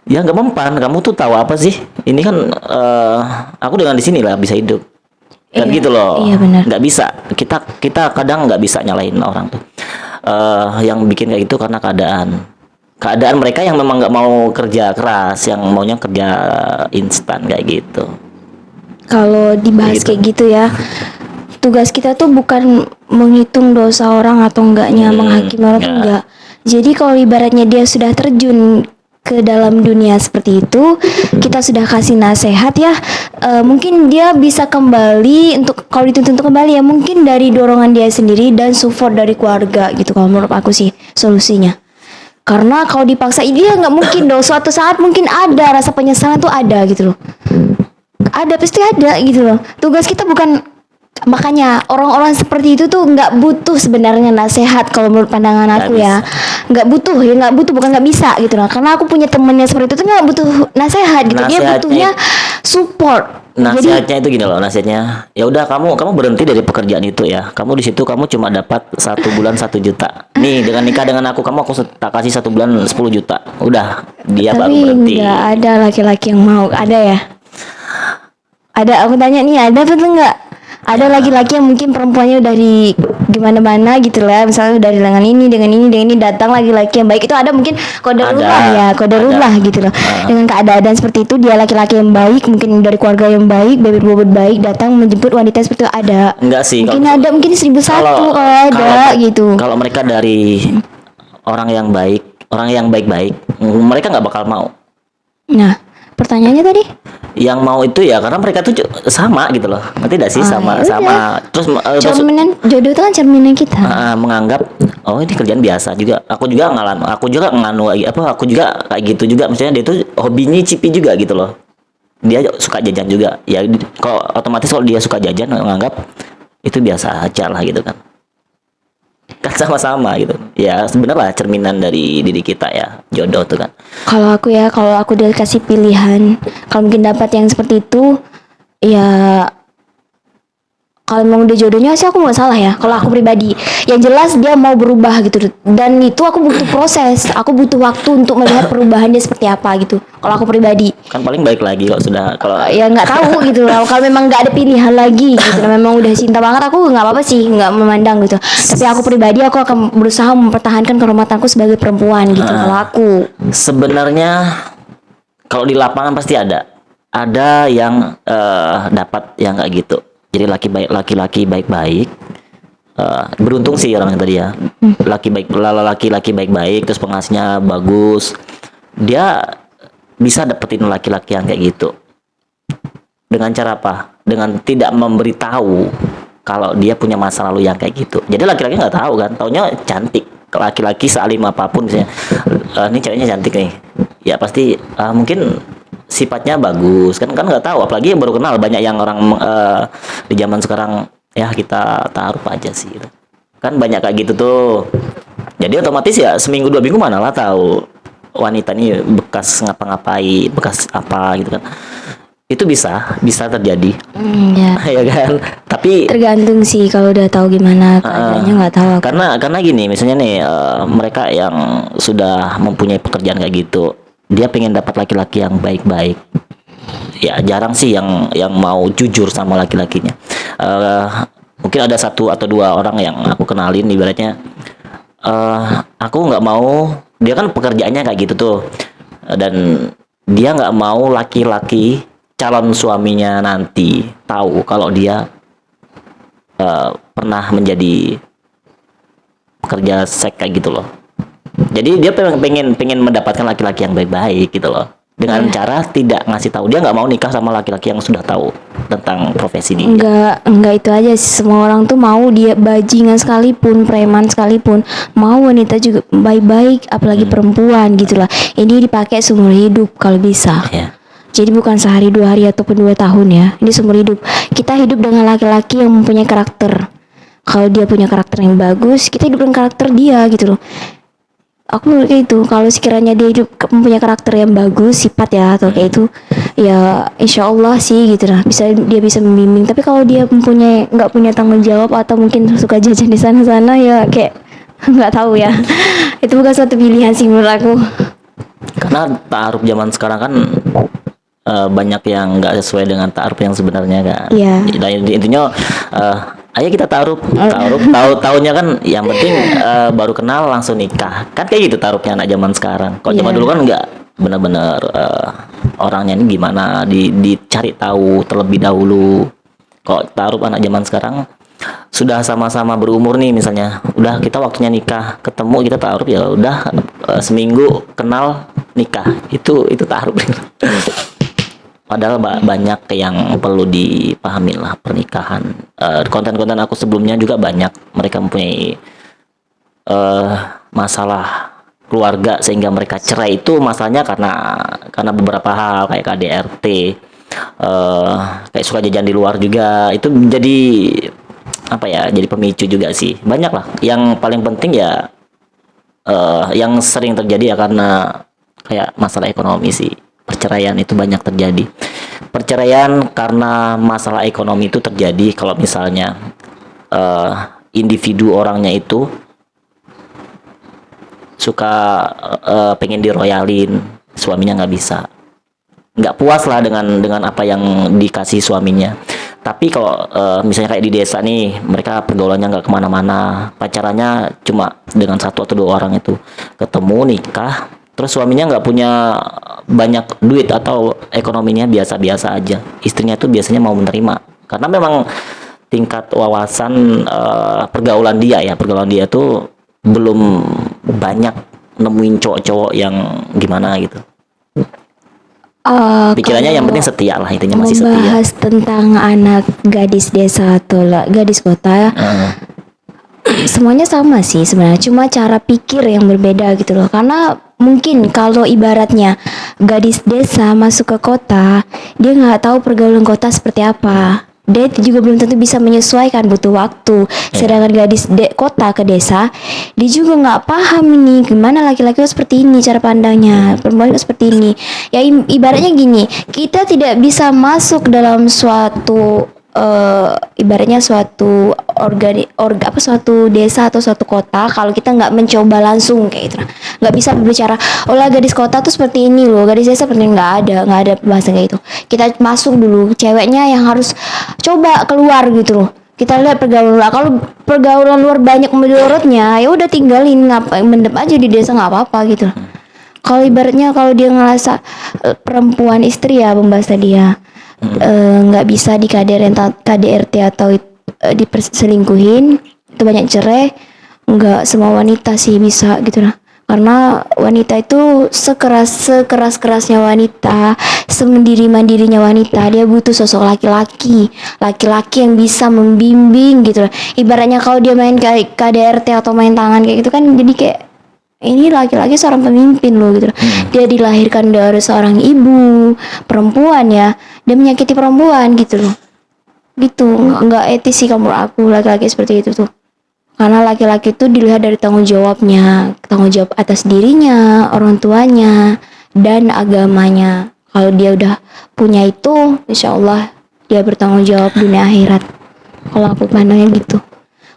Ya nggak mempan. Kamu tuh tahu apa sih? Ini kan aku dengan di sini lah bisa hidup. Dan Iya, gitu loh. iya benar. Nggak bisa. Kita kadang nggak bisa nyalain orang tuh. Yang bikin kayak gitu karena keadaan mereka yang memang nggak mau kerja keras, yang maunya kerja instan kayak gitu. Kalau dibahas kayak gitu ya, tugas kita tuh bukan menghitung dosa orang atau enggaknya, menghakimi orang tuh enggak. Jadi kalau ibaratnya dia sudah terjun ke dalam dunia seperti itu, kita sudah kasih nasihat ya, mungkin dia bisa kembali untuk kalau dituntut untuk kembali ya mungkin dari dorongan dia sendiri dan support dari keluarga gitu kalau menurut aku sih solusinya. Karena kalau dipaksa dia nggak mungkin dong, suatu saat mungkin ada rasa penyesalan tuh ada gitu loh. Ada pasti ada gitu loh. Tugas kita bukan makanya orang-orang seperti itu tuh nggak butuh sebenarnya nasihat kalau menurut pandangan aku ya, nggak butuh ya nggak butuh bukan nggak bisa gitu loh. Karena aku punya temennya seperti itu tuh nggak butuh nasihat gitu, dia butuhnya support. Nasihatnya itu gini loh, nasihatnya ya udah kamu berhenti dari pekerjaan itu ya, kamu di situ kamu cuma dapat 1 bulan 1 juta nih, dengan nikah dengan aku tak kasih 1 bulan 10 juta udah dia baru berhenti. Tapi nggak ada laki-laki yang mau, ada ya? Ada, aku tanya nih, ada betul nggak? Ada laki-laki yang mungkin perempuannya dari gimana-mana gitu lah, misalnya dari dengan ini datang laki-laki yang baik itu ada mungkin qadarullah ya, qadarullah gitu loh. Dengan keadaan seperti itu dia laki-laki yang baik, mungkin dari keluarga yang baik, bebet baik datang menjemput wanita seperti itu ada. Enggak sih. Mungkin ada, mungkin 1001 kalau ada gitu. Kalau mereka dari orang yang baik-baik, mereka nggak bakal mau. Nah, pertanyaannya tadi? Yang mau itu ya karena mereka tuh sama gitu loh, ngerti tidak sih, sama. Terus cerminan jodoh itu kan cerminan kita. Menganggap oh ini kerjaan biasa juga. Aku juga aku juga kayak gitu juga. Misalnya dia tuh hobinya cipi juga gitu loh. Dia suka jajan juga. Ya kalau otomatis kalau dia suka jajan menganggap itu biasa aja lah gitu kan. Kan sama-sama gitu ya, sebenarnya cerminan dari diri kita ya, jodoh tuh kan. Kalau aku dikasih pilihan, kalau mungkin dapat yang seperti itu ya, kalau memang udah jodohnya sih aku nggak salah ya. Kalau aku pribadi, yang jelas dia mau berubah gitu, dan itu aku butuh proses, aku butuh waktu untuk melihat perubahan dia seperti apa gitu. Kalau aku pribadi kan paling baik lagi kalau ya nggak tahu gitu loh. Kalau memang nggak ada pilihan lagi gitu, memang udah cinta banget, aku nggak apa-apa sih, nggak memandang gitu. Tapi aku pribadi aku akan berusaha mempertahankan kehormatanku sebagai perempuan gitu. Kalau aku sebenarnya kalau di lapangan pasti ada yang dapat yang nggak gitu. Jadi laki-laki baik-baik, beruntung sih orang yang tadi ya. Laki-laki baik-baik terus penghasilannya bagus, dia bisa dapetin laki-laki yang kayak gitu. Dengan cara apa? Dengan tidak memberitahu kalau dia punya masa lalu yang kayak gitu. Jadi laki-laki nggak tahu kan, taunya cantik. Laki-laki sealim apapun misalnya, ini ceweknya cantik nih, ya pasti mungkin sifatnya bagus kan nggak tahu, apalagi baru kenal. Banyak yang orang di zaman sekarang ya kita taruh aja sih gitu. Kan banyak kayak gitu tuh, jadi otomatis ya seminggu 2 minggu mana lah tahu wanita ini bekas ngapa-ngapain, bekas apa gitu kan. Itu bisa terjadi. Ya kan, tapi tergantung sih kalau udah tahu gimana keadaannya, nggak tahu aku. Karena gini misalnya nih, mereka yang sudah mempunyai pekerjaan kayak gitu, dia pengen dapat laki-laki yang baik-baik. Ya jarang sih yang mau jujur sama laki-lakinya. Mungkin ada 1 atau 2 orang yang aku kenalin, ibaratnya aku nggak mau, dia kan pekerjaannya kayak gitu tuh, dan dia nggak mau laki-laki calon suaminya nanti tahu kalau dia pernah menjadi pekerja seks kayak gitu loh. Jadi dia pengen mendapatkan laki-laki yang baik-baik gitu loh, dengan cara tidak ngasih tahu. Dia nggak mau nikah sama laki-laki yang sudah tahu tentang profesi dia. Enggak itu aja sih. Semua orang tuh mau dia bajingan sekalipun, preman sekalipun, mau wanita juga baik-baik, apalagi perempuan gitulah. Ini dipakai seumur hidup kalau bisa. Jadi bukan sehari 2 hari ataupun 2 tahun ya. Ini seumur hidup. Kita hidup dengan laki-laki yang mempunyai karakter. Kalau dia punya karakter yang bagus, kita hidup dengan karakter dia gitu loh. Aku menurut kayak itu, kalau sekiranya dia hidup mempunyai karakter yang bagus, sifat ya atau kayak itu, ya insya Allah sih gitu lah, dia bisa membimbing. Tapi kalau dia nggak punya tanggung jawab atau mungkin suka jajan di sana-sana, ya kayak nggak tahu ya. Itu bukan suatu pilihan sih menurut aku. Karena ta'aruf zaman sekarang kan banyak yang nggak sesuai dengan ta'aruf yang sebenarnya kan. Iya. Intinya ayo kita ta'aruf tahunya kan yang penting baru kenal langsung nikah, kan kayak gitu ta'arufnya anak zaman sekarang. Kalau zaman dulu kan nggak, benar-benar orangnya ini gimana dicari tahu terlebih dahulu. Kalau ta'aruf anak zaman sekarang sudah sama-sama berumur nih, misalnya udah kita waktunya nikah, ketemu kita ta'aruf, ya udah seminggu kenal nikah, itu ta'aruf. Padahal banyak yang perlu dipahami lah pernikahan. Konten-konten aku sebelumnya juga banyak mereka mempunyai masalah keluarga sehingga mereka cerai, itu masalahnya karena beberapa hal kayak KDRT, kayak suka jajan di luar juga, itu menjadi apa ya, jadi pemicu juga sih. Banyak lah. Yang paling penting ya yang sering terjadi ya karena kayak masalah ekonomi sih. Perceraian itu banyak terjadi. Perceraian karena masalah ekonomi itu terjadi kalau misalnya eh, individu orangnya itu suka pengen diroyalin, suaminya nggak puas lah dengan apa yang dikasih suaminya. Tapi kalau misalnya kayak di desa nih, mereka pergaulannya nggak kemana-mana, pacarannya cuma dengan satu atau dua orang itu, ketemu nikah, terus suaminya nggak punya banyak duit atau ekonominya biasa-biasa aja, istrinya tuh biasanya mau menerima karena memang tingkat wawasan pergaulan dia tuh belum banyak nemuin cowok-cowok yang gimana gitu. Pikirannya yang penting setia lah, intinya masih setia. Membahas tentang anak gadis desa atau gadis kota ya. Semuanya sama sih sebenarnya, cuma cara pikir yang berbeda gitu loh. Karena mungkin kalau ibaratnya gadis desa masuk ke kota, dia nggak tahu pergaulan kota seperti apa. Dia juga belum tentu bisa menyesuaikan, butuh waktu. Sedangkan gadis kota ke desa, dia juga nggak paham ini gimana laki-laki itu seperti ini cara pandangnya, perempuan itu seperti ini. Ya ibaratnya gini, kita tidak bisa masuk dalam suatu ibaratnya suatu suatu desa atau suatu kota kalau kita nggak mencoba langsung kayak gitu. Nggak bisa berbicara, oh lah gadis kota tuh seperti ini loh, gadis desa seperti ini. Nggak ada pembahasan kayak gitu. Kita masuk dulu, ceweknya yang harus coba keluar gitu loh. Kita lihat pergaulan luar. Kalau pergaulan luar banyak menurutnya, ya udah tinggalin, ngapain mendem aja di desa, nggak apa-apa gitu. Kalau ibaratnya kalau dia ngerasa perempuan istri ya, membahas tadi ya, nggak bisa di KDRT atau diperselingkuhin, itu banyak cerai. Nggak semua wanita sih bisa gitu lah, karena wanita itu sekeras kerasnya wanita, semandiri-mandirinya wanita, dia butuh sosok laki-laki yang bisa membimbing gitu lah. Ibaratnya kalau dia main kayak KDRT atau main tangan kayak gitu kan, jadi kayak ini laki-laki seorang pemimpin loh gitu. Dia dilahirkan dari seorang ibu perempuan ya, dia menyakiti perempuan gitu loh. Gitu, nggak etis sih kalau menurut aku laki-laki seperti itu tuh. Karena laki-laki itu dilihat dari tanggung jawabnya, tanggung jawab atas dirinya, orang tuanya, dan agamanya. Kalau dia udah punya itu, insya Allah dia bertanggung jawab dunia akhirat. Kalau aku pandangnya gitu.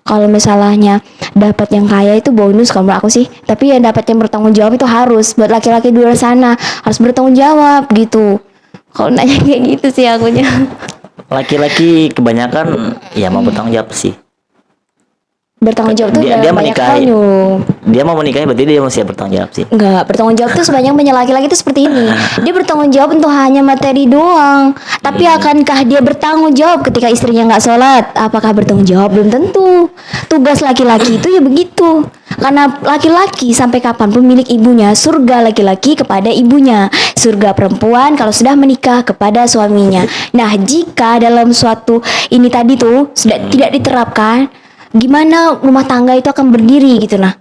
Kalau misalnya dapat yang kaya itu bonus kalau menurut aku sih, tapi yang dapat yang bertanggung jawab itu harus buat laki-laki di luar sana, harus bertanggung jawab gitu. Kalau nanya kayak gitu sih akunya. Laki-laki kebanyakan ya mau bertanggung jawab sih. Bertanggung jawab tuh dia banyak menikahi, hal. dia mau menikahi berarti dia mesti bertanggung jawab sih. Enggak, bertanggung jawab tuh sebanyak-banyak laki-laki itu seperti ini. Dia bertanggung jawab untuk hanya materi doang. Tapi akankah dia bertanggung jawab ketika istrinya nggak sholat? Apakah bertanggung jawab? Belum tentu. Tugas laki-laki itu ya begitu. Karena laki-laki sampai kapanpun milik ibunya. Surga laki-laki kepada ibunya, surga perempuan kalau sudah menikah kepada suaminya. Nah, jika dalam suatu ini tadi tuh sudah tidak diterapkan, gimana rumah tangga itu akan berdiri gitu nah.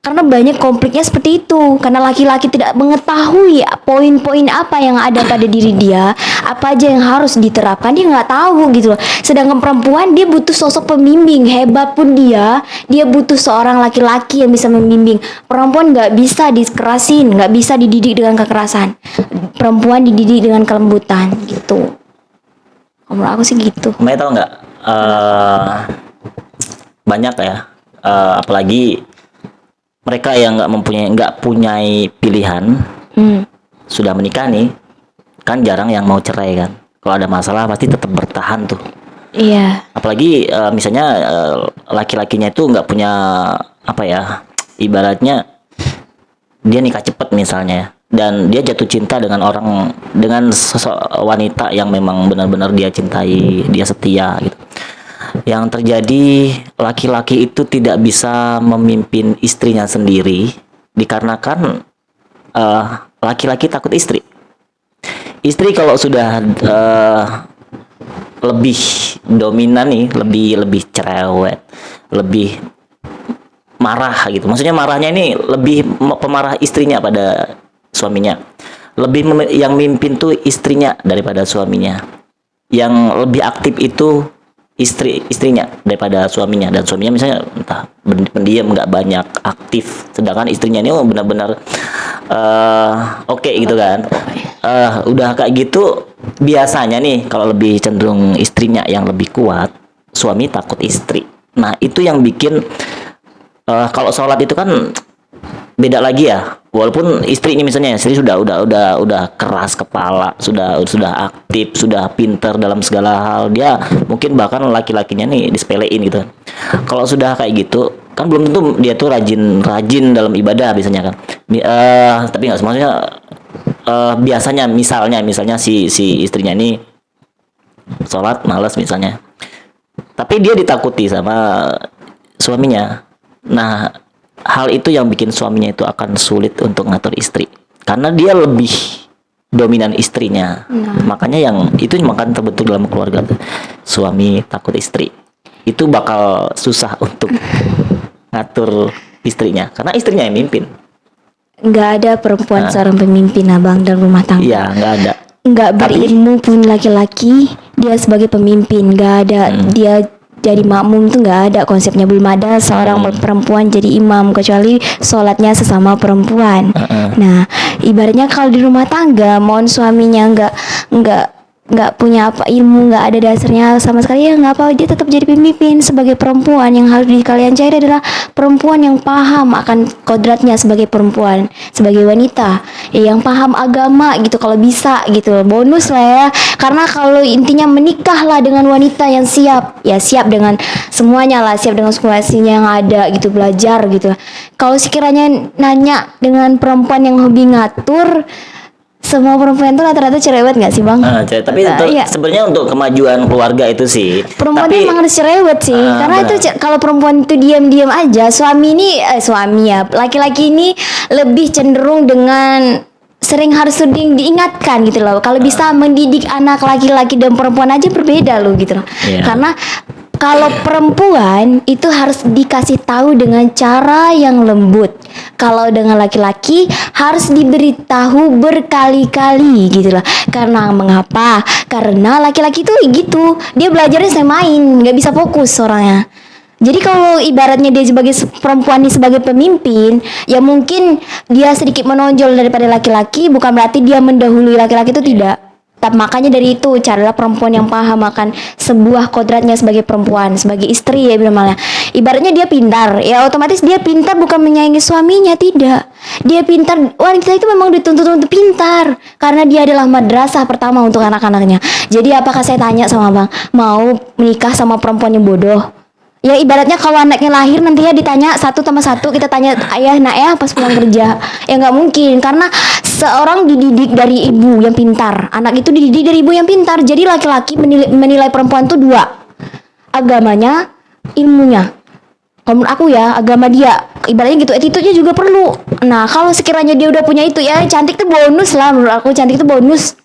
Karena banyak konfliknya seperti itu, karena laki-laki tidak mengetahui poin-poin apa yang ada pada diri dia, apa aja yang harus diterapkan, dia nggak tahu gitu loh. Sedangkan perempuan dia butuh sosok pembimbing, hebat pun dia butuh seorang laki-laki yang bisa membimbing. Perempuan nggak bisa dikerasin, nggak bisa dididik dengan kekerasan, perempuan dididik dengan kelembutan gitu. Menurut aku sih gitu. Mbak tahu nggak, banyak ya, apalagi mereka yang nggak punya pilihan, sudah menikah nih, kan jarang yang mau cerai kan. Kalau ada masalah pasti tetap bertahan tuh. Iya. Apalagi misalnya laki-lakinya itu nggak punya apa ya, ibaratnya dia nikah cepat misalnya ya, dan dia jatuh cinta dengan sosok wanita yang memang benar-benar dia cintai, dia setia gitu. Yang terjadi, laki-laki itu tidak bisa memimpin istrinya sendiri dikarenakan laki-laki takut istri. istri kalau sudah lebih dominan nih, lebih cerewet, lebih marah gitu. Maksudnya marahnya ini lebih pemarah istrinya pada suaminya. Yang mimpin tuh istrinya daripada suaminya. Yang lebih aktif itu istrinya daripada suaminya, dan suaminya misalnya entah pendiam, nggak banyak aktif, sedangkan istrinya ini benar-benar oke gitu kan. Udah kayak gitu biasanya nih kalau lebih cenderung istrinya yang lebih kuat, suami takut istri. Nah itu yang bikin kalau sholat itu kan beda lagi ya. Walaupun istri ini misalnya istri sudah keras kepala, sudah aktif, sudah pinter dalam segala hal, dia mungkin bahkan laki-lakinya nih disepelein gitu. Kalau sudah kayak gitu kan belum tentu dia tuh rajin dalam ibadah biasanya kan. Tapi nggak semuanya. Biasanya misalnya si istrinya ini sholat malas misalnya, tapi dia ditakuti sama suaminya. Nah, hal itu yang bikin suaminya itu akan sulit untuk ngatur istri, karena dia lebih dominan istrinya. Makanya yang itu makan terbentuk dalam keluarga tuh, suami takut istri. Itu bakal susah untuk ngatur istrinya, karena istrinya yang mimpin. Nggak ada perempuan seorang pemimpin, abang, dalam rumah tangga. Iya, nggak ada. Nggak berilmu pun laki-laki dia sebagai pemimpin, nggak ada. Dia jadi makmum tuh nggak ada konsepnya. Belum ada seorang perempuan jadi imam kecuali sholatnya sesama perempuan. Nah, ibaratnya kalau di rumah tangga, mohon suaminya nggak punya apa ilmu, nggak ada dasarnya sama sekali, ya nggak apa, dia tetap jadi pemimpin sebagai perempuan. Yang harus kalian cari adalah perempuan yang paham akan kodratnya sebagai perempuan, sebagai wanita, ya, yang paham agama gitu kalau bisa gitu. Bonus lah ya, karena kalau intinya menikahlah dengan wanita yang siap, ya siap dengan semuanya lah, siap dengan situasinya yang ada gitu, belajar gitu. Kalau sekiranya nanya dengan perempuan yang hobi ngatur, semua perempuan itu rata-rata cerewet nggak sih, bang? Tapi sebenarnya untuk kemajuan keluarga itu sih. Perempuan emang harus cerewet sih, karena benar. Itu kalau perempuan itu diam-diam aja, laki-laki ini lebih cenderung dengan harus sering diingatkan gitu loh. Kalau bisa mendidik anak laki-laki dan perempuan aja berbeda loh gitu loh. Karena kalau perempuan itu harus dikasih tahu dengan cara yang lembut. Kalau dengan laki-laki harus diberitahu berkali-kali gitu loh. Karena mengapa? Karena laki-laki tuh gitu, dia belajarnya saya main, nggak bisa fokus orangnya. Jadi kalau ibaratnya dia sebagai perempuan ini sebagai pemimpin, ya mungkin dia sedikit menonjol daripada laki-laki, bukan berarti dia mendahului laki-laki, itu tidak. Tapi makanya dari itu carilah perempuan yang paham akan sebuah kodratnya sebagai perempuan, sebagai istri ya namanya. Ibaratnya dia pintar, ya otomatis dia pintar bukan menyaingi suaminya, tidak. Dia pintar, wanita itu memang dituntut untuk pintar karena dia adalah madrasah pertama untuk anak-anaknya. Jadi apakah saya tanya sama bang, mau menikah sama perempuan yang bodoh? Ya ibaratnya kalau anaknya lahir nanti ya ditanya satu sama satu, kita tanya ayah nak ya pas pulang kerja, ya nggak mungkin, karena seorang dididik dari ibu yang pintar, anak itu dididik dari ibu yang pintar. Jadi laki-laki menilai perempuan itu dua, agamanya, ilmunya. Kalau menurut aku ya agama dia, ibaratnya gitu, attitude-nya juga perlu. Nah kalau sekiranya dia udah punya itu, ya cantik tuh bonus lah menurut aku, cantik itu bonus,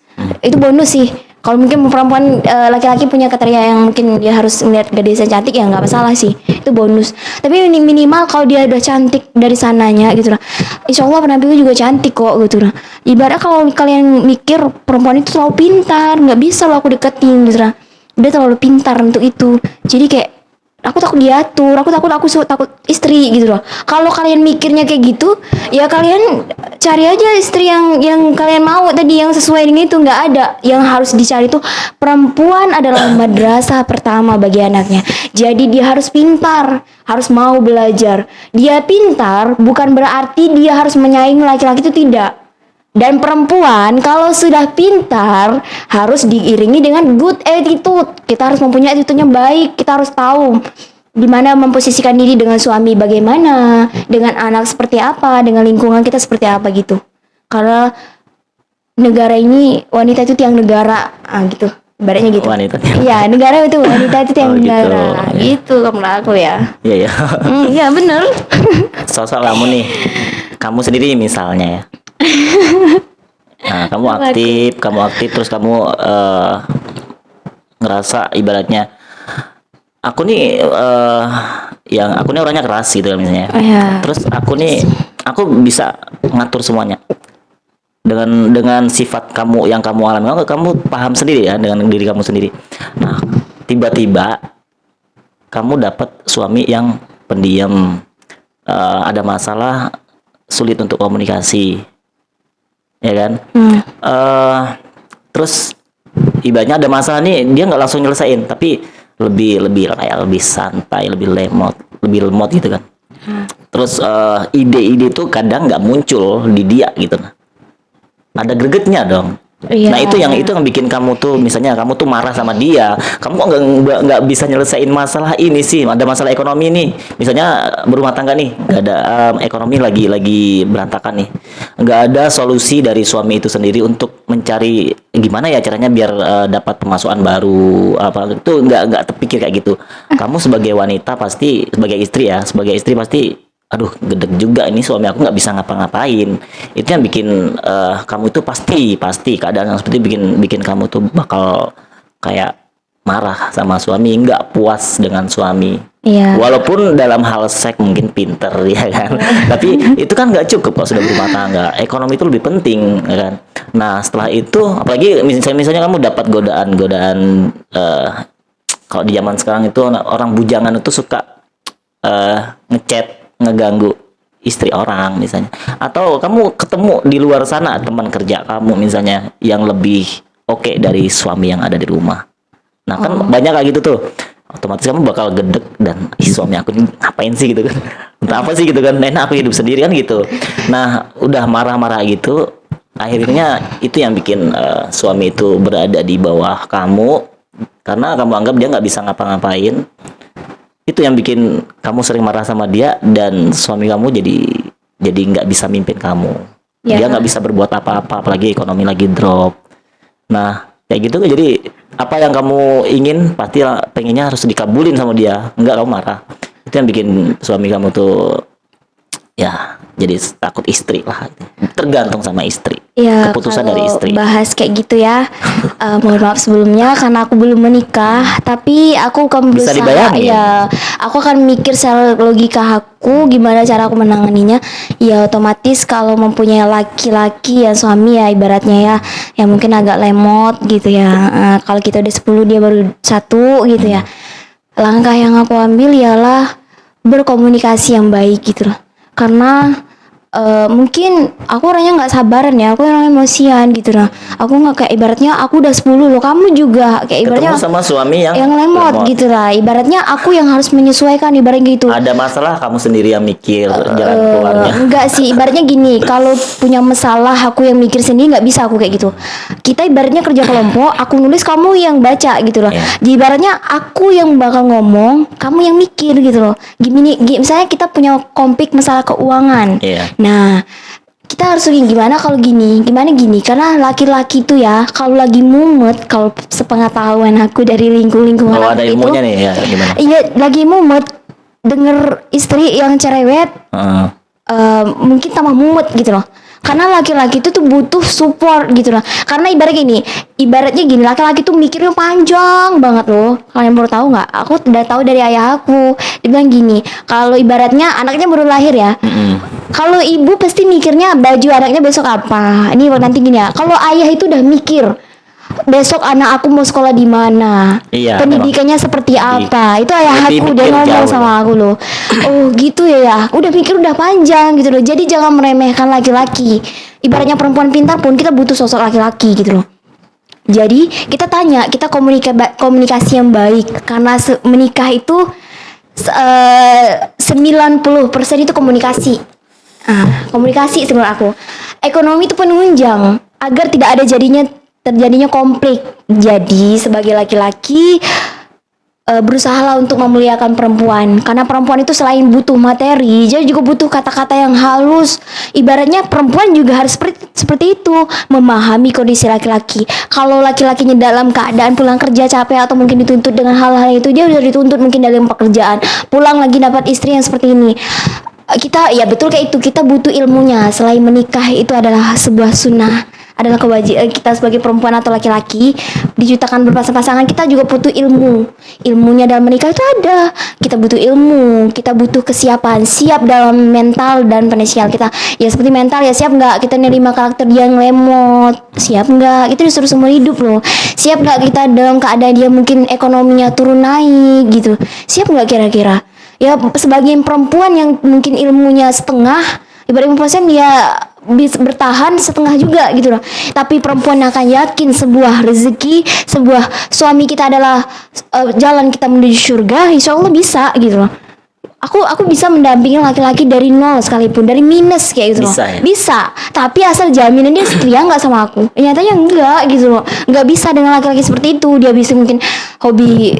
itu bonus sih. Kalau mungkin perempuan laki-laki punya kriteria yang mungkin dia harus melihat gadis yang cantik, ya nggak masalah sih, itu bonus. Tapi minimal kalau dia udah cantik dari sananya gitu lah, insya Allah penampilannya juga cantik kok gitu lah. Ibarat kalau kalian mikir perempuan itu terlalu pintar, nggak bisa lo aku deketin gitu lah, dia terlalu pintar untuk itu. Jadi kayak aku takut diatur, aku takut istri gitu loh. Kalau kalian mikirnya kayak gitu, ya kalian cari aja istri yang kalian mau tadi, yang sesuai dengan itu. Nggak ada, yang harus dicari tuh perempuan adalah madrasah pertama bagi anaknya. Jadi dia harus pintar, harus mau belajar. Dia pintar bukan berarti dia harus menyaingi laki-laki, itu tidak. Dan perempuan kalau sudah pintar harus diiringi dengan good attitude. Kita harus mempunyai attitude-nya baik. Kita harus tahu gimana memposisikan diri dengan suami bagaimana, dengan anak seperti apa, dengan lingkungan kita seperti apa gitu. Karena negara ini wanita itu tiang negara, gitu. Ibaratnya gitu. Iya, negara itu wanita itu tiang negara. Gitu menurut aku ya. Iya. Iya bener. Sosok kamu nih, kamu sendiri misalnya ya. Nah, kamu aktif terus kamu ngerasa ibaratnya aku nih aku nih orangnya keras gitu kan misalnya. Terus aku bisa ngatur semuanya dengan sifat kamu yang kamu alami, kamu paham sendiri ya dengan diri kamu sendiri. Nah, tiba-tiba kamu dapat suami yang pendiam, ada masalah, sulit untuk komunikasi, ya kan? Terus ibaratnya ada masalah nih, dia nggak langsung nyelesain, tapi lebih santai, lebih lemot gitu kan. Terus ide-ide tuh kadang nggak muncul di dia gitu. Ada gregetnya dong. Iya. Nah itu yang bikin kamu tuh, misalnya kamu tuh marah sama dia, kamu kok nggak bisa nyelesain masalah ini sih, ada masalah ekonomi nih, misalnya berumah tangga nih, nggak ada ekonomi lagi berantakan nih, nggak ada solusi dari suami itu sendiri untuk mencari gimana ya caranya biar dapat pemasukan baru, apa itu nggak terpikir kayak gitu. Kamu sebagai wanita pasti, sebagai istri pasti, aduh gedeg juga ini suami aku nggak bisa ngapa-ngapain. Itu yang bikin kamu itu pasti keadaan yang seperti bikin kamu tuh bakal kayak marah sama suami, nggak puas dengan suami. Iya. Walaupun dalam hal seks mungkin pinter ya kan, tapi itu kan nggak cukup kalau sudah berumah tangga. Ekonomi itu lebih penting ya kan. Nah setelah itu, apalagi misalnya kamu dapat godaan kalau di zaman sekarang itu orang bujangan itu suka ngechat, ngeganggu istri orang misalnya, atau kamu ketemu di luar sana teman kerja kamu misalnya yang lebih oke dari suami yang ada di rumah. Nah kan banyak kayak gitu tuh, otomatis kamu bakal gedek dan suami aku ini ngapain sih gitu kan, entah apa sih gitu kan, enak aku hidup sendiri kan gitu. Nah udah marah-marah gitu, akhirnya itu yang bikin suami itu berada di bawah kamu karena kamu anggap dia nggak bisa ngapa-ngapain. Itu yang bikin kamu sering marah sama dia, dan suami kamu jadi nggak bisa mimpin kamu. Dia nggak bisa berbuat apa-apa, apalagi ekonomi lagi drop. Nah kayak gitu, jadi apa yang kamu ingin pasti pengennya harus dikabulin sama dia, nggak kamu marah. Itu yang bikin suami kamu tuh ya jadi takut istri lah, tergantung sama istri. Ya, keputusan dari istri. Bahas kayak gitu ya. Mohon maaf sebelumnya karena aku belum menikah, tapi aku akan Bisa berusaha. dibayangin. Ya, aku akan mikir secara logika aku gimana cara aku menanganinya. Ya otomatis kalau mempunyai laki-laki ya suami ya ibaratnya ya, yang mungkin agak lemot gitu ya. Kalau kita udah 10 dia baru 1 gitu ya. Langkah yang aku ambil ialah berkomunikasi yang baik gitu loh. Karena mungkin aku orangnya nggak sabaran ya, aku orangnya emosian gitu lah. Aku nggak kayak ibaratnya aku udah 10 loh, kamu juga kayak ibaratnya ketemu sama suami yang lemot gitu lah. Ibaratnya aku yang harus menyesuaikan ibaratnya gitu. Ada masalah kamu sendiri yang mikir jalan keluarnya. Enggak sih, ibaratnya gini, kalau punya masalah aku yang mikir sendiri, nggak bisa aku kayak gitu. Kita ibaratnya kerja kelompok, aku nulis kamu yang baca gitu loh. Jadi ibaratnya aku yang bakal ngomong, kamu yang mikir gitu loh. Misalnya kita punya konflik masalah keuangan. Nah, kita harus gimana kalau gini, karena laki-laki itu ya kalau lagi mumet, kalau sepengetahuan aku dari lingkungan Kalau aku ada itu, ilmunya nih ya gimana? iya lagi mumet denger istri yang cerewet, mungkin tambah mumet gitu loh. Karena laki-laki itu tuh butuh support gitu loh. Karena ibaratnya gini, laki-laki tuh mikirnya panjang banget loh. Kalian baru tahu nggak? Aku udah tahu dari ayah aku. Dia bilang gini, kalau ibaratnya anaknya baru lahir ya. Kalau ibu pasti mikirnya baju anaknya besok apa. Ini nanti gini ya. Kalau ayah itu udah mikir besok anak aku mau sekolah di mana, pendidikannya seperti apa. Itu ayah aku udah ngomong sama aku loh. Oh gitu ya, udah mikir udah panjang gitu loh. Jadi jangan meremehkan laki-laki. Ibaratnya perempuan pintar pun kita butuh sosok laki-laki gitu loh. Jadi kita komunikasi yang baik, karena menikah itu 90% itu komunikasi. Komunikasi menurut aku. Ekonomi itu penunjang agar tidak ada terjadinya konflik. Jadi sebagai laki-laki berusahalah untuk memuliakan perempuan, karena perempuan itu selain butuh materi, dia juga butuh kata-kata yang halus. Ibaratnya perempuan juga harus seperti itu, memahami kondisi laki-laki. Kalau laki-lakinya dalam keadaan pulang kerja capek atau mungkin dituntut dengan hal-hal itu, dia udah dituntut mungkin dalam pekerjaan, pulang lagi dapat istri yang seperti ini. Kita ya betul kayak itu, kita butuh ilmunya. Selain menikah itu adalah sebuah sunnah, adalah kewajiban kita sebagai perempuan atau laki-laki diciptakan berpasang-pasangan. Kita juga butuh ilmunya dalam menikah itu ada. Kita butuh ilmu, kita butuh kesiapan, siap dalam mental dan finansial kita. Ya seperti mental ya, siap nggak kita nerima karakter dia yang lemot, siap nggak, itu disuruh seumur hidup loh. Siap nggak kita dalam keadaan dia mungkin ekonominya turun naik gitu, siap nggak kira-kira. Ya sebagai perempuan yang mungkin ilmunya setengah, ibarat 50% dia bisa bertahan setengah juga gitu loh. Tapi perempuan yang akan yakin sebuah rezeki, sebuah suami kita adalah jalan kita menuju surga, insya Allah bisa gitu loh. Aku bisa mendampingi laki-laki dari nol sekalipun, dari minus kayak gitu loh. Bisa, ya? Bisa, tapi asal jaminan dia setia nggak sama aku. Nyatanya enggak gitu loh. Nggak bisa dengan laki-laki seperti itu. Dia bisa mungkin hobi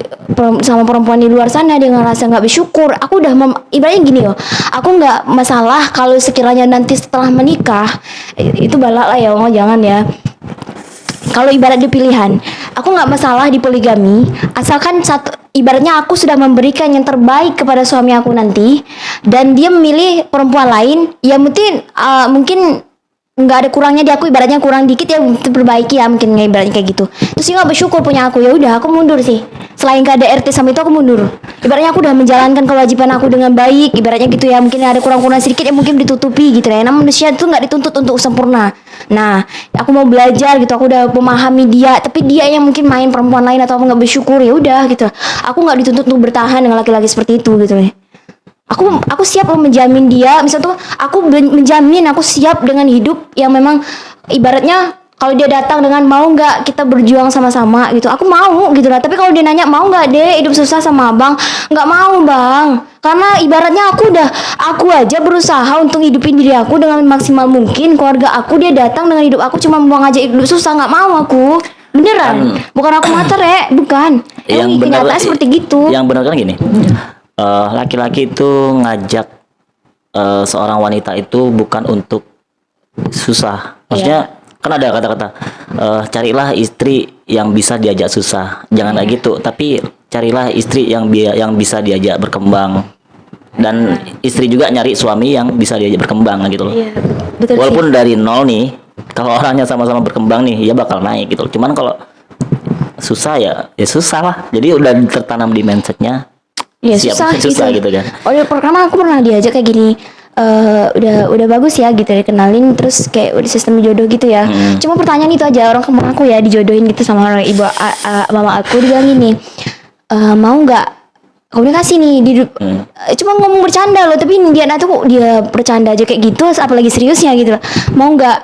sama perempuan di luar sana, dia ngerasa nggak bersyukur. Aku udah ibaratnya gini loh. Aku nggak masalah kalau sekiranya nanti setelah menikah itu balak lah ya, oh jangan ya. Kalau ibarat di pilihan, aku nggak masalah di poligami, asalkan ibaratnya aku sudah memberikan yang terbaik kepada suami aku nanti, dan dia memilih perempuan lain, ya mungkin nggak ada kurangnya di aku, ibaratnya kurang dikit ya diperbaiki ya, mungkin ibaratnya kayak gitu. Terus dia nggak bersyukur punya aku, ya udah aku mundur sih. Selain KDRT sama itu aku mundur. Ibaratnya aku udah menjalankan kewajiban aku dengan baik, ibaratnya gitu ya. Mungkin ada kurang-kurang sedikit yang mungkin ditutupi gitu ya. Nah manusia itu nggak dituntut untuk sempurna. Nah aku mau belajar gitu, aku udah memahami dia, tapi dia yang mungkin main perempuan lain atau nggak bersyukur, ya udah gitu. Aku nggak dituntut untuk bertahan dengan laki-laki seperti itu gitu ya. Aku siap loh menjamin dia, misal tuh aku menjamin aku siap dengan hidup yang memang ibaratnya kalau dia datang dengan mau nggak kita berjuang sama-sama gitu, aku mau gitu lah. Tapi kalau dia nanya mau nggak deh hidup susah sama abang, nggak mau bang, karena ibaratnya aku aja berusaha untuk hidupin diri aku dengan maksimal mungkin keluarga aku, dia datang dengan hidup aku cuma mau ngajak hidup susah, nggak mau aku. Beneran, bukan aku matre, bukan. Yang benar seperti gitu. Yang benar kan gini, laki-laki itu ngajak seorang wanita itu bukan untuk susah. Maksudnya kan ada kata-kata carilah istri yang bisa diajak susah. Jangan kayak gitu, tapi carilah istri yang bisa diajak berkembang. Dan istri juga nyari suami yang bisa diajak berkembang gitu loh. Iya, betul Walaupun sih. dari nol nih, kalau orangnya sama-sama berkembang nih, ya bakal naik gitu. Cuman kalau susah ya susah lah. Jadi udah tertanam di mindsetnya. Ya Siap susah gitu kan. Oh ya, pertama aku pernah diajak kayak gini. Udah bagus ya gitu dikenalin, terus kayak udah sistem jodoh gitu ya. Cuma pertanyaan itu aja, orang kemarin aku ya dijodohin gitu sama orang ibu mama aku, dia bilang gini, mau nggak komunikasi nih cuma ngomong bercanda loh, tapi dia nanti kok dia bercanda aja kayak gitu, apalagi seriusnya gitu loh. Mau nggak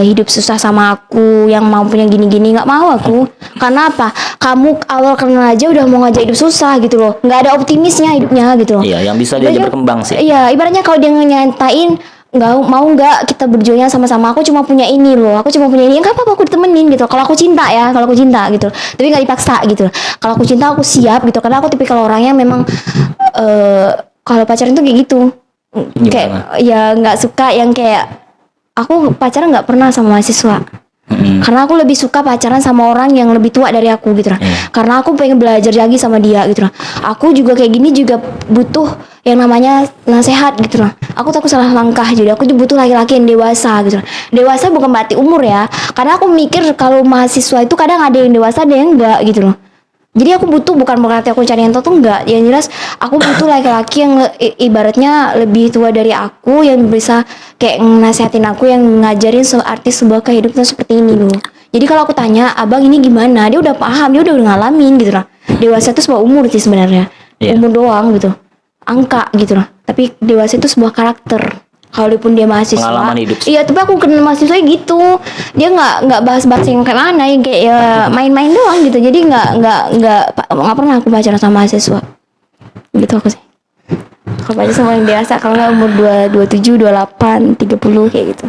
hidup susah sama aku yang mau punya gini-gini, nggak mau aku. Karena apa? Kamu awal kenal aja udah mau ngajak hidup susah gitu loh, nggak ada optimisnya hidupnya gitu loh. Iya, yang bisa diajak berkembang sih. Iya, ibaratnya kalau dia nyatain nggak kita berjuangnya sama-sama, aku cuma punya ini loh, aku cuma punya ini, nggak apa-apa aku ditemenin gitu. Kalau aku cinta ya, kalau aku cinta gitu, tapi nggak dipaksa gitu. Kalau aku cinta aku siap gitu, karena aku tipikal orangnya memang kalau pacaran tuh kayak gitu. Kayak ya nggak suka yang kayak aku pacaran nggak pernah sama mahasiswa. Karena aku lebih suka pacaran sama orang yang lebih tua dari aku gitu lah. Karena aku pengen belajar lagi sama dia gitu lah. Aku juga kayak gini juga butuh yang namanya nasihat gitu lah. Aku takut salah langkah, jadi aku butuh laki-laki yang dewasa gitu lah. Dewasa bukan berarti umur ya. Karena aku mikir kalau mahasiswa itu kadang ada yang dewasa ada yang enggak gitu loh. Jadi aku butuh, bukan berarti aku cari yang tua tuh enggak. Yang jelas aku butuh laki-laki yang ibaratnya lebih tua dari aku, yang bisa kayak nasihatin aku, yang ngajarin arti sebuah kehidupan seperti ini loh. Jadi kalau aku tanya, abang ini gimana? Dia udah paham, dia udah ngalamin gitu lah. Dewasa itu sebuah umur sih sebenarnya. Umur doang gitu. Angka gitu lah. Tapi dewasa itu sebuah karakter. Kalaupun dia mahasiswa, pengalaman hidup sih. iya, tapi aku kenal mahasiswa gitu, dia nggak bahas-bahas yang kayak mana, yang kayak ya main-main doang gitu. Jadi nggak pernah aku pacaran sama mahasiswa gitu aku sih. Kalau pacaran sama yang biasa, kalau nggak umur 27, 28, 30 kayak gitu.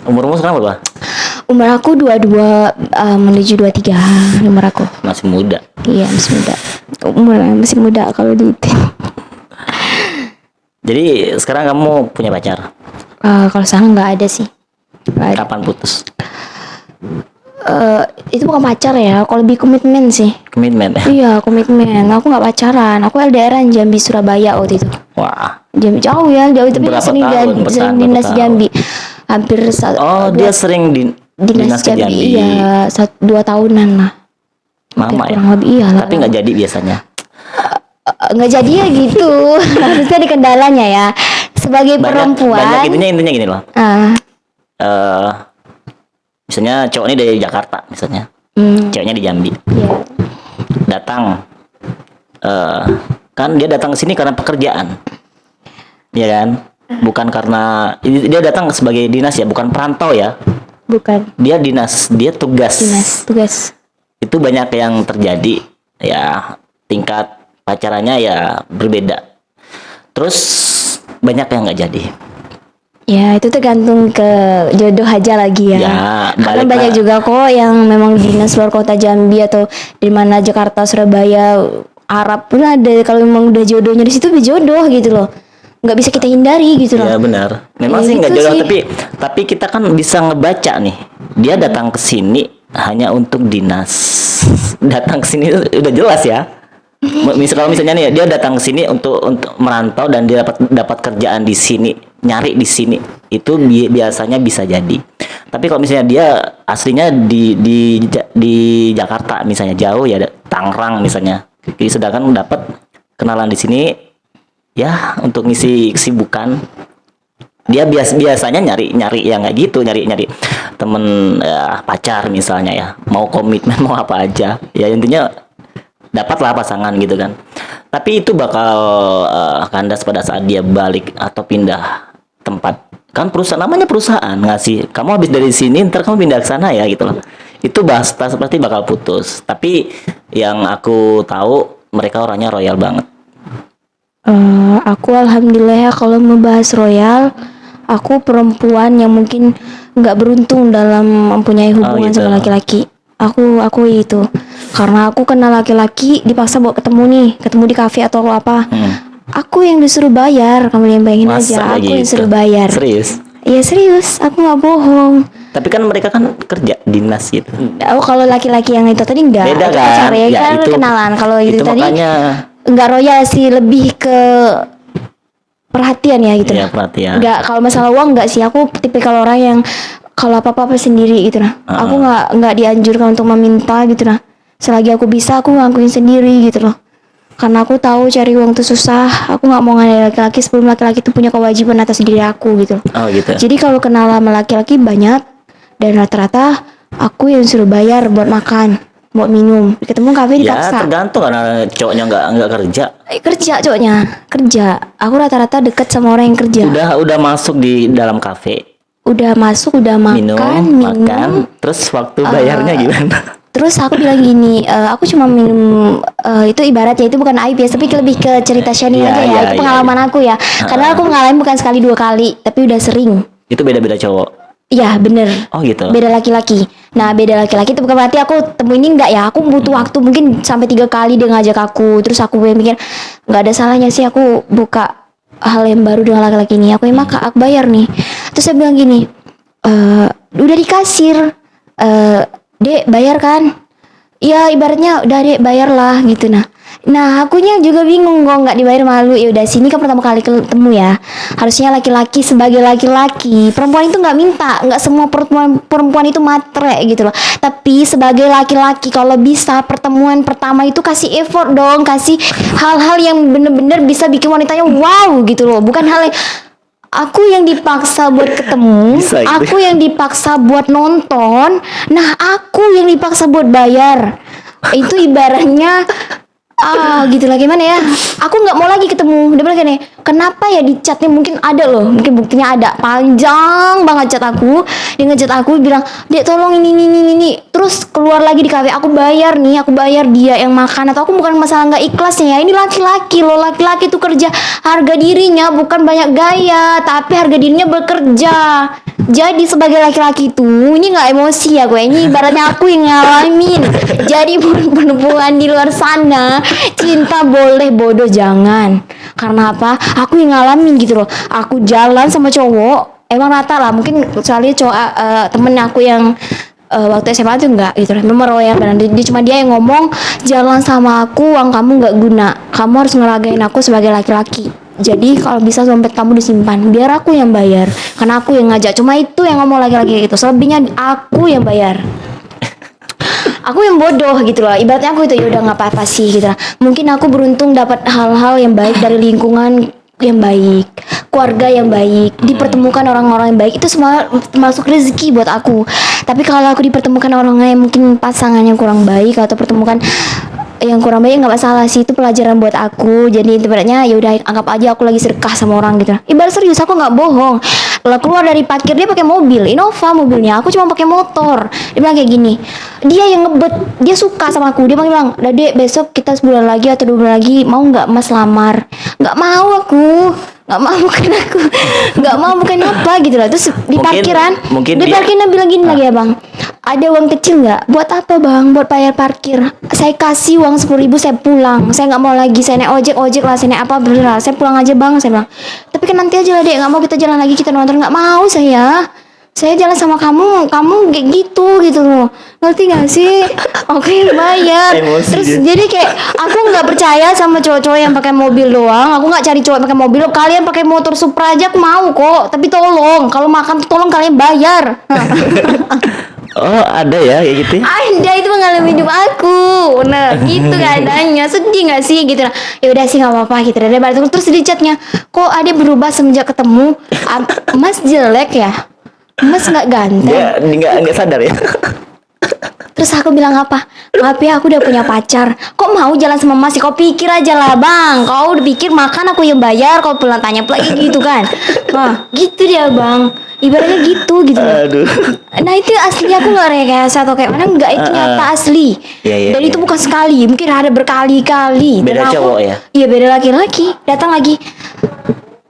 Umurmu sekarang berapa? Umur aku 22 menuju 23, umur aku. Masih muda. Iya, masih muda. Masih muda kalau di Jadi sekarang kamu punya pacar? kalau sekarang nggak ada sih. Nggak ada. Kapan putus? Itu bukan pacar ya, kalau lebih komitmen sih. Komitmen. Iya, komitmen. Aku nggak pacaran. Aku LDRan Jambi Surabaya waktu itu. Wah. Jambi jauh ya, jauh, tapi Berapa sering tahun sering bertahan, dinas berapa tahun? Jambi. Hampir Oh, dia sering di Dinas ke Jambi, Jambi. iya 2 tahunan lah. Lama ya. Kurang lebih iya lah. Tapi nggak jadi biasanya. Nggak jadi ya gitu. Harusnya di kendalanya ya. Sebagai perempuan. Banyak intinya gini loh. Ah, Misalnya cowok ini dari Jakarta misalnya, ceweknya di Jambi. iya. Datang, kan dia datang ke sini karena pekerjaan, ya kan? Bukan karena dia datang sebagai dinas ya, bukan perantau ya. Bukan. Dia dinas, dia tugas. Tugas. Itu banyak yang terjadi ya, tingkat pacarannya ya berbeda. Terus banyak yang nggak jadi. Ya itu tergantung ke jodoh aja lagi ya. Ya, Karena banyak juga kok yang memang dinas luar kota Jambi atau di mana Jakarta, Surabaya, Arab pun ada. Kalau memang udah jodohnya di situ jodoh gitu loh. Nggak bisa kita hindari gitu loh. Ya benar. Memang Ya, sih nggak gitu jodoh, sih. tapi kita kan bisa ngebaca nih. Dia datang ke sini hanya untuk dinas. Datang ke sini udah jelas ya. Kalau misalnya nih dia datang ke sini untuk merantau dan dia dapat kerjaan di sini, nyari di sini, itu biasanya bisa jadi. Tapi kalau misalnya dia aslinya di Jakarta misalnya, jauh ya, Tangerang misalnya, jadi sedangkan dapat kenalan di sini ya untuk ngisi kesibukan, dia biasanya nyari yang kayak gitu, nyari temen ya, pacar misalnya ya, mau komitmen mau apa aja ya, intinya dapatlah pasangan gitu kan. Tapi itu bakal kandas pada saat dia balik atau pindah tempat. Kan perusahaan, namanya perusahaan ngasih, kamu habis dari sini ntar kamu pindah ke sana ya gitu loh. Itu bahasa seperti bakal putus. Tapi yang aku tahu mereka orangnya royal banget. Aku alhamdulillah ya kalau membahas royal, aku perempuan yang mungkin nggak beruntung dalam mempunyai hubungan gitu. sama laki-laki. Aku itu karena aku kenal laki-laki dipaksa buat ketemu di kafe atau apa. Aku yang disuruh bayar, kamu yang bayangin Masa aja. Aku gitu? yang suruh bayar. Serius? Iya serius, aku nggak bohong. Tapi kan mereka kan kerja dinas gitu. Oh kalau laki-laki yang itu tadi enggak. Beda Itu kan? pacar ya, Ya, kan itu- kenalan. Kalau itu tadi makanya enggak royal sih, lebih ke perhatian ya gitu. ya perhatian. Enggak, kalau masalah uang enggak sih. Aku tipikal orang yang kalau apa-apa sendiri gitu nah. Aku enggak dianjurkan untuk meminta gitu nah. Selagi aku bisa, aku ngelakuin sendiri gitu loh. Karena aku tahu cari uang itu susah. Aku nggak mau ngandalin laki-laki sebelum laki-laki itu punya kewajiban atas diri aku gitu. Oh gitu. Jadi kalau kenal sama laki-laki banyak dan rata-rata aku yang suruh bayar buat makan, buat minum. Ketemu kafe Ya dipaksa. tergantung karena cowoknya nggak kerja. Kerja cowoknya, kerja. Aku rata-rata deket sama orang yang kerja. Udah masuk di dalam kafe, Udah masuk, udah makan, makan, terus waktu bayarnya gimana? Terus aku bilang gini, aku cuma minum, itu ibaratnya itu bukan aib ya, tapi lebih ke cerita sharing Iya, aja ya. iya, Itu iya, pengalaman aku ya. Karena aku ngalamin bukan sekali 2 kali, tapi udah sering. Itu beda-beda cowok. Iya bener. Oh gitu. Beda laki-laki. Nah beda laki-laki itu bukan berarti aku temuin ini enggak ya. Aku butuh waktu mungkin sampai 3 kali dia ngajak aku. Terus aku mikir nggak ada salahnya sih aku buka hal yang baru dengan laki-laki ini. Aku yang maka aku bayar nih. Terus saya bilang gini, udah di kasir, Dek bayar kan? Ya ibaratnya udah Dek bayar lah gitu Nah akunya juga bingung kok nggak dibayar, malu. Ya udah sini kan pertama kali ketemu ya. Harusnya laki-laki sebagai laki-laki, perempuan itu nggak minta, nggak semua perempuan itu matre gitu loh. Tapi sebagai laki-laki kalau bisa pertemuan pertama itu kasih effort dong, kasih hal-hal yang bener-bener bisa bikin wanitanya wow gitu loh. Bukan hal yang aku yang dipaksa buat ketemu, Bisa gitu. aku yang dipaksa buat nonton, nah aku yang dipaksa buat bayar. Itu ibaratnya gitu lah, gimana ya, aku nggak mau lagi ketemu. Dia bilang gini, kenapa ya di chatnya mungkin ada loh, mungkin buktinya ada, panjang banget chat aku. Dia ngechat aku bilang, Dek tolong ini. Terus keluar lagi di kafe, aku bayar dia yang makan. Atau aku bukan masalah nggak ikhlasnya ya, ini laki-laki loh, laki-laki tuh kerja harga dirinya bukan banyak gaya, tapi harga dirinya bekerja. Jadi sebagai laki-laki itu ini nggak emosi ya gue, ini ibaratnya aku yang ngalamin. Jadi perempuan di luar sana, cinta boleh, bodoh jangan. Karena apa? Aku yang ngalamin gitu loh. Aku jalan sama cowok, emang rata lah, mungkin soalnya cowok temen aku yang waktu SMA tuh enggak gitu, memang royal benar. Cuma dia yang ngomong, jalan sama aku uang kamu nggak guna, kamu harus ngeragain aku sebagai laki-laki. Jadi kalau bisa dompet kamu disimpan, biar aku yang bayar. Karena aku yang ngajak. Cuma itu yang ngomong laki-laki itu. Selebihnya aku yang bayar. Aku yang bodoh gitu loh. Ibaratnya aku itu ya udah nggak apa-apa sih gitu lah. Mungkin aku beruntung dapat hal-hal yang baik dari lingkungan yang baik, keluarga yang baik, dipertemukan orang-orang yang baik. Itu semua termasuk rezeki buat aku. Tapi kalau aku dipertemukan orang yang mungkin pasangannya kurang baik atau pertemukan yang kurang baik, nggak masalah sih, itu pelajaran buat aku. Jadi ibaratnya ya udah anggap aja aku lagi sedekah sama orang gitu. Ibarat serius, aku nggak bohong. Kalau keluar dari parkir dia pakai mobil Innova, mobilnya aku cuma pakai motor. Dia bilang kayak gini, dia yang ngebet, dia suka sama aku. Dia bilang, Dek, besok kita sebulan lagi atau 2 bulan lagi mau nggak Mas lamar? Nggak mau aku. Nggak mau, bukan aku. Nggak mau, bukan apa gitu lah. Terus di parkiran mungkin di dia- parkiran bilang gini lagi ya bang, ada uang kecil nggak? Buat apa bang? Buat bayar parkir. Saya kasih uang 10.000, saya pulang. Saya nggak mau lagi. Saya naik ojek lah. Saya naik apa bener. Saya pulang aja bang. Saya bilang. Tapi kan nanti aja lah dek. Nggak mau kita jalan lagi, kita nonton. Nggak mau saya. Saya jalan sama kamu. Kamu kayak gitu loh. Ngerti gak sih? Oke, bayar. Emosi Terus dia. jadi kayak aku nggak percaya sama cowok-cowok yang pakai mobil doang. Aku nggak cari cowok yang pakai mobil. Kalian pakai motor Supra aja aku mau kok. Tapi tolong, kalau makan tuh tolong kalian bayar. Oh, ada ya kayak gitu. Ada, itu mengalami hidup aku. Nah gitu keadaannya. Sedih gak sih gitu. Ya udah sih nggak apa-apa gitu. Ada balik terus di chatnya, kok ada berubah semenjak ketemu. Mas jelek ya, Mas nggak ganteng. Dia nggak sadar ya. Terus aku bilang apa? Maaf ya, aku udah punya pacar. Kok mau jalan sama Mas? Kau pikir aja lah bang. Kau udah pikir makan aku yang bayar. Kau pulang tanya lagi gitu kan? Wah gitu dia bang. Ibaratnya gitu loh. Aduh. Nah itu aslinya, aku nggak rekayasa atau kayak mana, nggak, itu nyata asli. Iya, Dan iya. itu bukan sekali, mungkin ada berkali-kali. Beda Dan aku, cowok ya? Iya beda laki-laki. Datang lagi.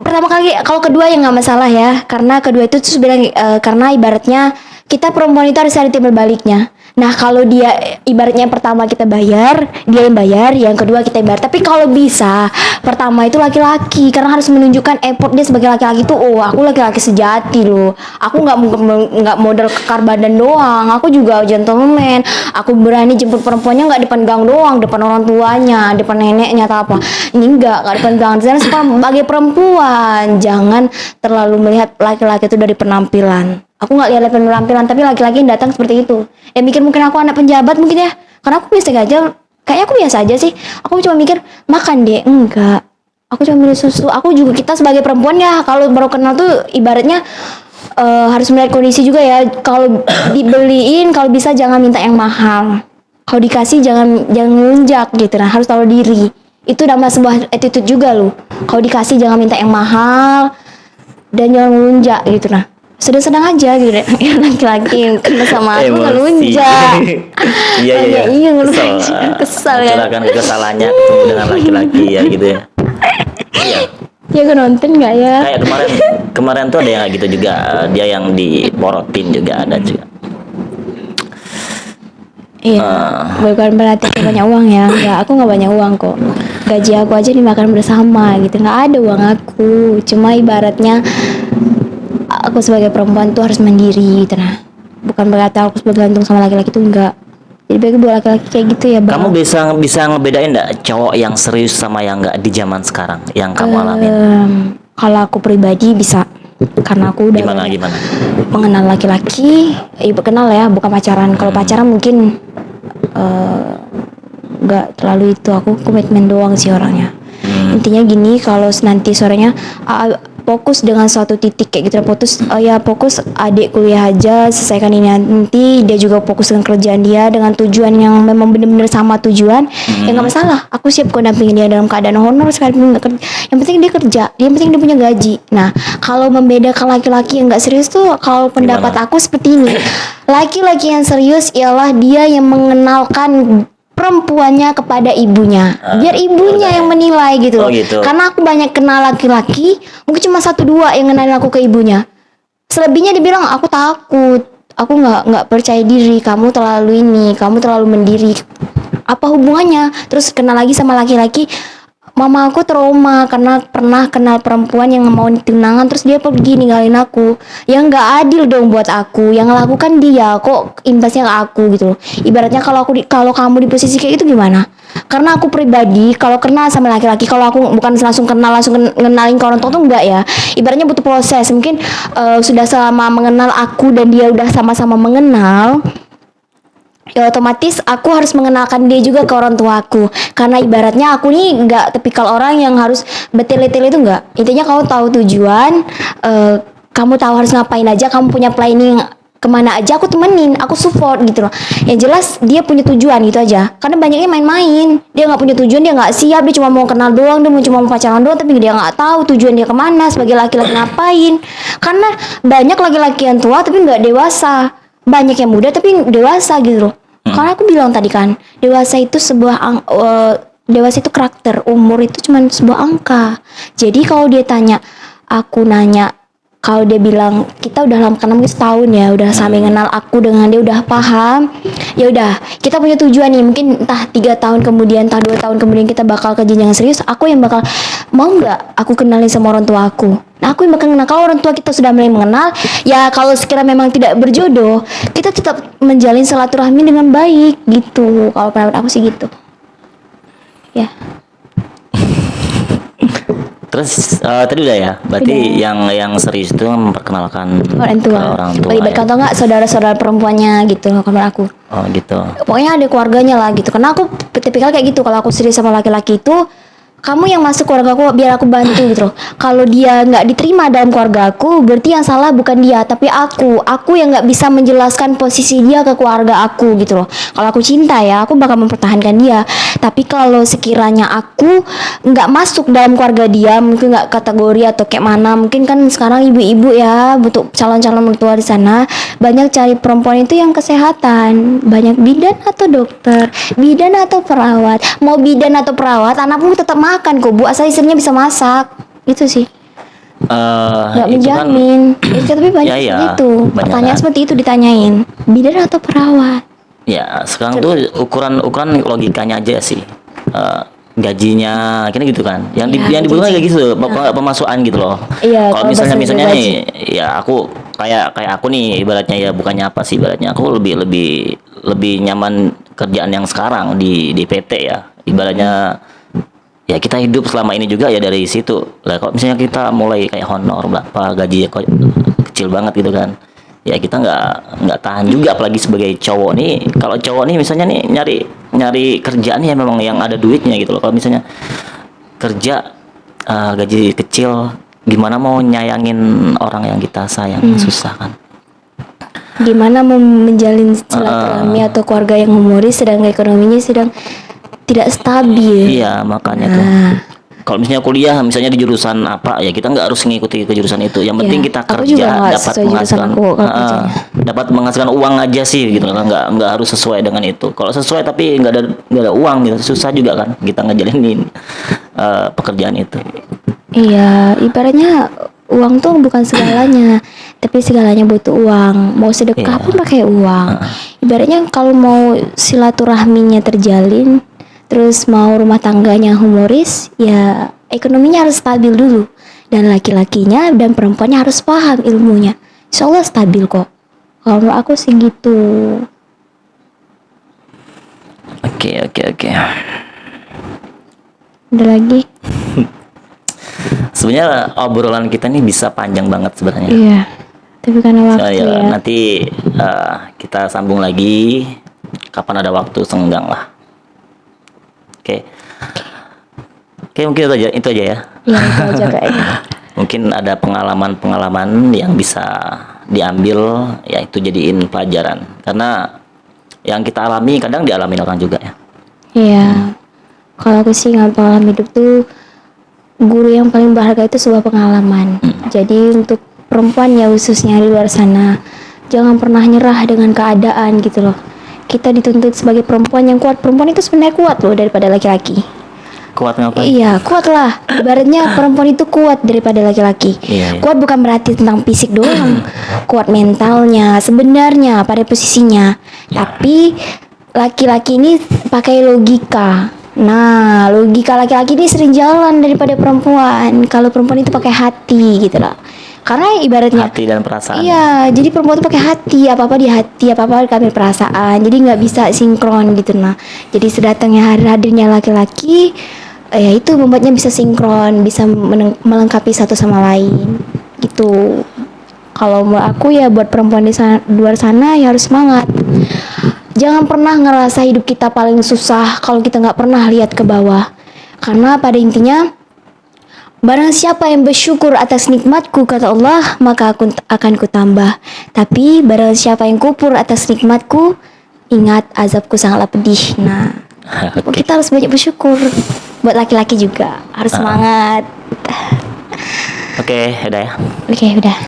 Pertama kali, kalau kedua ya nggak masalah ya, karena kedua itu terus bilang karena ibaratnya kita perempuan itu harus ada timbal baliknya. Nah kalau dia ibaratnya pertama kita bayar, dia yang bayar, yang kedua kita yang bayar. Tapi kalau bisa pertama itu laki-laki, karena harus menunjukkan effort dia sebagai laki-laki itu. Oh aku laki-laki sejati loh. Aku nggak modal kekar badan doang. Aku juga gentleman. Aku berani jemput perempuannya nggak depan gang doang, depan orang tuanya, depan neneknya atau apa. Ini nggak depan gang. Dan sebagai perempuan jangan terlalu melihat laki-laki itu dari penampilan. Aku nggak lihat penampilan, tapi laki-laki yang datang seperti itu. Mikir mungkin aku anak penjabat mungkin ya, karena aku biasa aja. Kayaknya aku biasa aja sih. Aku cuma mikir makan deh, enggak. Aku cuma beli susu. Aku juga, kita sebagai perempuan ya, kalau baru kenal tuh ibaratnya harus melihat kondisi juga ya. Kalau dibeliin, kalau bisa jangan minta yang mahal. Kalau dikasih jangan ngelunjak gitu. Nah harus tahu diri. Itu nama sebuah attitude juga loh. Kalau dikasih jangan minta yang mahal dan jangan ngelunjak gitu. Nah sedang-sedang aja gitu deh. Laki-laki yang kena sama aku ngelunjak. Iya. Iya ngelunjak. Kesal kan. Mencurahkan kesalahannya ketemu dengan laki-laki ya gitu ya. Iya. Ya gue nonton gak ya? Kayak kemarin tuh ada yang kayak gitu juga. Dia yang diporotin juga ada juga. Iya, bukan berarti aku banyak uang ya. Enggak, aku nggak banyak uang kok. Gaji aku aja dimakan bersama gitu. Nggak ada uang aku. Cuma ibaratnya aku sebagai perempuan tuh harus mandiri gitu. Nah, bukan berarti aku bergantung sama laki-laki tuh enggak. Jadi bagi buat laki-laki kayak gitu ya bang. Kamu bisa ngebedain nggak cowok yang serius sama yang nggak di zaman sekarang yang kamu alamin? Kalau aku pribadi bisa, karena aku udah Gimana? mengenal laki-laki. Kenal ya, bukan pacaran. Kalau pacaran mungkin nggak terlalu itu. Aku komitmen doang sih orangnya. Intinya gini, kalau nanti sorenya fokus dengan suatu titik kayak gitu, fokus adik kuliah aja, selesaikan ini, nanti dia juga fokus dengan kerjaan dia dengan tujuan yang memang benar-benar sama tujuan. Ya nggak masalah, aku siap kok dampingin dia dalam keadaan honor sekalipun nggak kerja. Yang penting dia kerja, yang penting dia punya gaji. Nah kalau membedakan laki-laki yang nggak serius tuh, kalau pendapat aku seperti ini, laki-laki yang serius ialah dia yang mengenalkan perempuannya kepada ibunya, biar ibunya yang menilai gitu. Oh, gitu. Karena aku banyak kenal laki-laki, mungkin cuma 1-2 yang ngenalin aku ke ibunya. Selebihnya dibilang aku takut, aku nggak percaya diri, kamu terlalu ini, kamu terlalu mendiri. Apa hubungannya? Terus kenal lagi sama laki-laki, mama aku trauma karena pernah kenal perempuan yang mau tunangan terus dia pergi ninggalin aku. Yang nggak adil dong buat aku. Yang lakukan dia, kok imbasnya ke aku gitu loh. Ibaratnya kalau kamu di posisi kayak itu gimana? Karena aku pribadi kalau kenal sama laki-laki, kalau aku bukan langsung kenal langsung kenalin ke orang tua tuh enggak ya. Ibaratnya butuh proses. Mungkin sudah selama mengenal aku dan dia udah sama-sama mengenal, ya otomatis aku harus mengenalkan dia juga ke orang tua aku. Karena ibaratnya aku nih nggak tipikal orang yang harus bertele-tele, itu nggak. Intinya kamu tahu tujuan, kamu tahu harus ngapain aja, kamu punya planning kemana aja, aku temenin, aku support gitu loh. Yang jelas dia punya tujuan gitu aja. Karena banyaknya main-main, dia nggak punya tujuan, dia nggak siap, dia cuma mau kenal doang, dia cuma mau pacaran doang, tapi dia nggak tahu tujuan dia kemana sebagai laki-laki ngapain. Karena banyak laki-laki yang tua tapi nggak dewasa, banyak yang muda tapi dewasa gitu loh. Karena aku bilang tadi kan, dewasa itu dewasa itu karakter, umur itu cuma sebuah angka. Jadi kalau dia tanya, aku nanya, kalau dia bilang kita udah lama kenal mungkin setahun ya, udah sampai kenal aku dengan dia udah paham, ya udah kita punya tujuan nih, mungkin entah 3 tahun kemudian, entah 2 tahun kemudian kita bakal ke jenjang serius. Aku yang bakal mau nggak aku kenalin sama orang tua aku. Nah aku yang bakal kenal. Kalau orang tua kita sudah mulai mengenal, ya kalau sekiranya memang tidak berjodoh, kita tetap menjalin silaturahmi dengan baik gitu. Kalau pendapat aku sih gitu. Ya. Terus tadi udah ya, berarti yang serius itu memperkenalkan Orang ke tua. orang tua. Ibarat Ya. kata nggak saudara-saudara perempuannya gitu kalau aku. Oh gitu. Pokoknya ada keluarganya lah gitu. Karena aku tipikal kayak gitu. Kalau aku serius sama laki-laki itu, kamu yang masuk keluarga aku biar aku bantu gitu loh. Kalau dia nggak diterima dalam keluarga aku, berarti yang salah bukan dia tapi aku. Aku yang nggak bisa menjelaskan posisi dia ke keluarga aku gitu loh. Kalau aku cinta ya, aku bakal mempertahankan dia. Tapi kalau sekiranya aku nggak masuk dalam keluarga dia, mungkin nggak kategori atau kayak mana, mungkin kan sekarang ibu-ibu ya butuh calon-calon mertua di sana, banyak cari perempuan itu yang kesehatan, banyak bidan atau dokter, bidan atau perawat. Mau bidan atau perawat, anakmu tetap makan kok bu, asal istrinya bisa masak. Itu sih nggak Itu kan menjamin. Tapi banyak Ya, ya, gitu banyak pertanyaan kan. seperti itu ditanyain, bidan atau perawat. ya sekarang tuh ukuran logikanya aja sih. Gajinya kini gitu kan. Ya, Yang dibutuhkan gaji. kayak gitu, pemasukan gitu loh. Iya, Kalau kalau misalnya bahasa nih, ya aku kayak aku nih ibaratnya, ya bukannya apa sih, ibaratnya aku lebih nyaman kerjaan yang sekarang di PT ya. Ibaratnya ya kita hidup selama ini juga ya dari situ. Lah kalau misalnya kita mulai kayak honor berapa, gajinya kok kecil banget gitu kan. Ya kita nggak tahan juga, apalagi sebagai cowok nih. Kalau cowok nih misalnya nih nyari kerjaan ya memang yang ada duitnya gitu loh. Kalau misalnya kerja gaji kecil, gimana mau nyayangin orang yang kita sayang? Susah kan. Gimana menjalin silaturahmi atau keluarga yang humoris sedangkan ekonominya sedang tidak stabil. Iya makanya tuh. Kalau misalnya kuliah, misalnya di jurusan apa, ya kita nggak harus mengikuti ke jurusan itu. Yang penting Iya, kita aku juga kerja, nggak dapat sesuai jurusan menghasilkan, aku kalau kerjanya. dapat menghasilkan uang aja sih gitu kan. Nggak harus sesuai dengan itu. Kalau sesuai tapi nggak ada uang gitu, susah juga kan kita ngejalanin pekerjaan itu. Iya, ibaratnya uang tuh bukan segalanya, tapi segalanya butuh uang. Mau sedekah Iya. pun pakai uang. Ibaratnya kalau mau silaturahminya terjalin, terus mau rumah tangganya humoris, ya ekonominya harus stabil dulu. Dan laki-lakinya dan perempuannya harus paham ilmunya. Insya Allah stabil kok. Kalau menurut aku sih gitu. Oke. Ada lagi? Sebenarnya obrolan kita nih bisa panjang banget sebenarnya. Iya. Tapi karena So, waktu ya. nanti kita sambung lagi kapan ada waktu senggang lah. Oke, mungkin itu aja ya. Iya, itu aja kayaknya. Mungkin ada pengalaman yang bisa diambil, ya itu jadiin pelajaran. Karena yang kita alami kadang dialami orang juga ya. Iya. Kalau aku sih nggak pengalaman hidup tuh, guru yang paling berharga itu sebuah pengalaman. Jadi untuk perempuan ya khususnya di luar sana, jangan pernah nyerah dengan keadaan gitu loh. Kita dituntut sebagai perempuan yang kuat. Perempuan itu sebenarnya kuat loh daripada laki-laki. Kuat ngapain? Iya, kuat lah. Ibaratnya perempuan itu kuat daripada laki-laki. Iya. Kuat bukan berarti tentang fisik doang. Kuat mentalnya sebenarnya pada posisinya. Tapi laki-laki ini pakai logika. Nah, logika laki-laki ini sering jalan daripada perempuan. Kalau perempuan itu pakai hati gitu loh. Karena ibaratnya hati dan perasaan. iya, jadi perempuan tuh pakai hati, apa-apa di hati, apa-apa kami perasaan. Jadi nggak bisa sinkron gitu nah. Jadi sedatangnya hadirnya laki-laki, ya itu membuatnya bisa sinkron, bisa melengkapi satu sama lain. Gitu. Kalau menurut aku ya buat perempuan di luar sana ya harus semangat. Jangan pernah ngerasa hidup kita paling susah kalau kita nggak pernah lihat ke bawah. Karena pada intinya barang siapa yang bersyukur atas nikmatku, kata Allah, maka aku akan kutambah. Tapi barang siapa yang kufur atas nikmatku, ingat azabku sangatlah pedih. Nah, Oke. kita harus banyak bersyukur. Buat laki-laki juga harus semangat. Oke, udah ya. Oke, udah.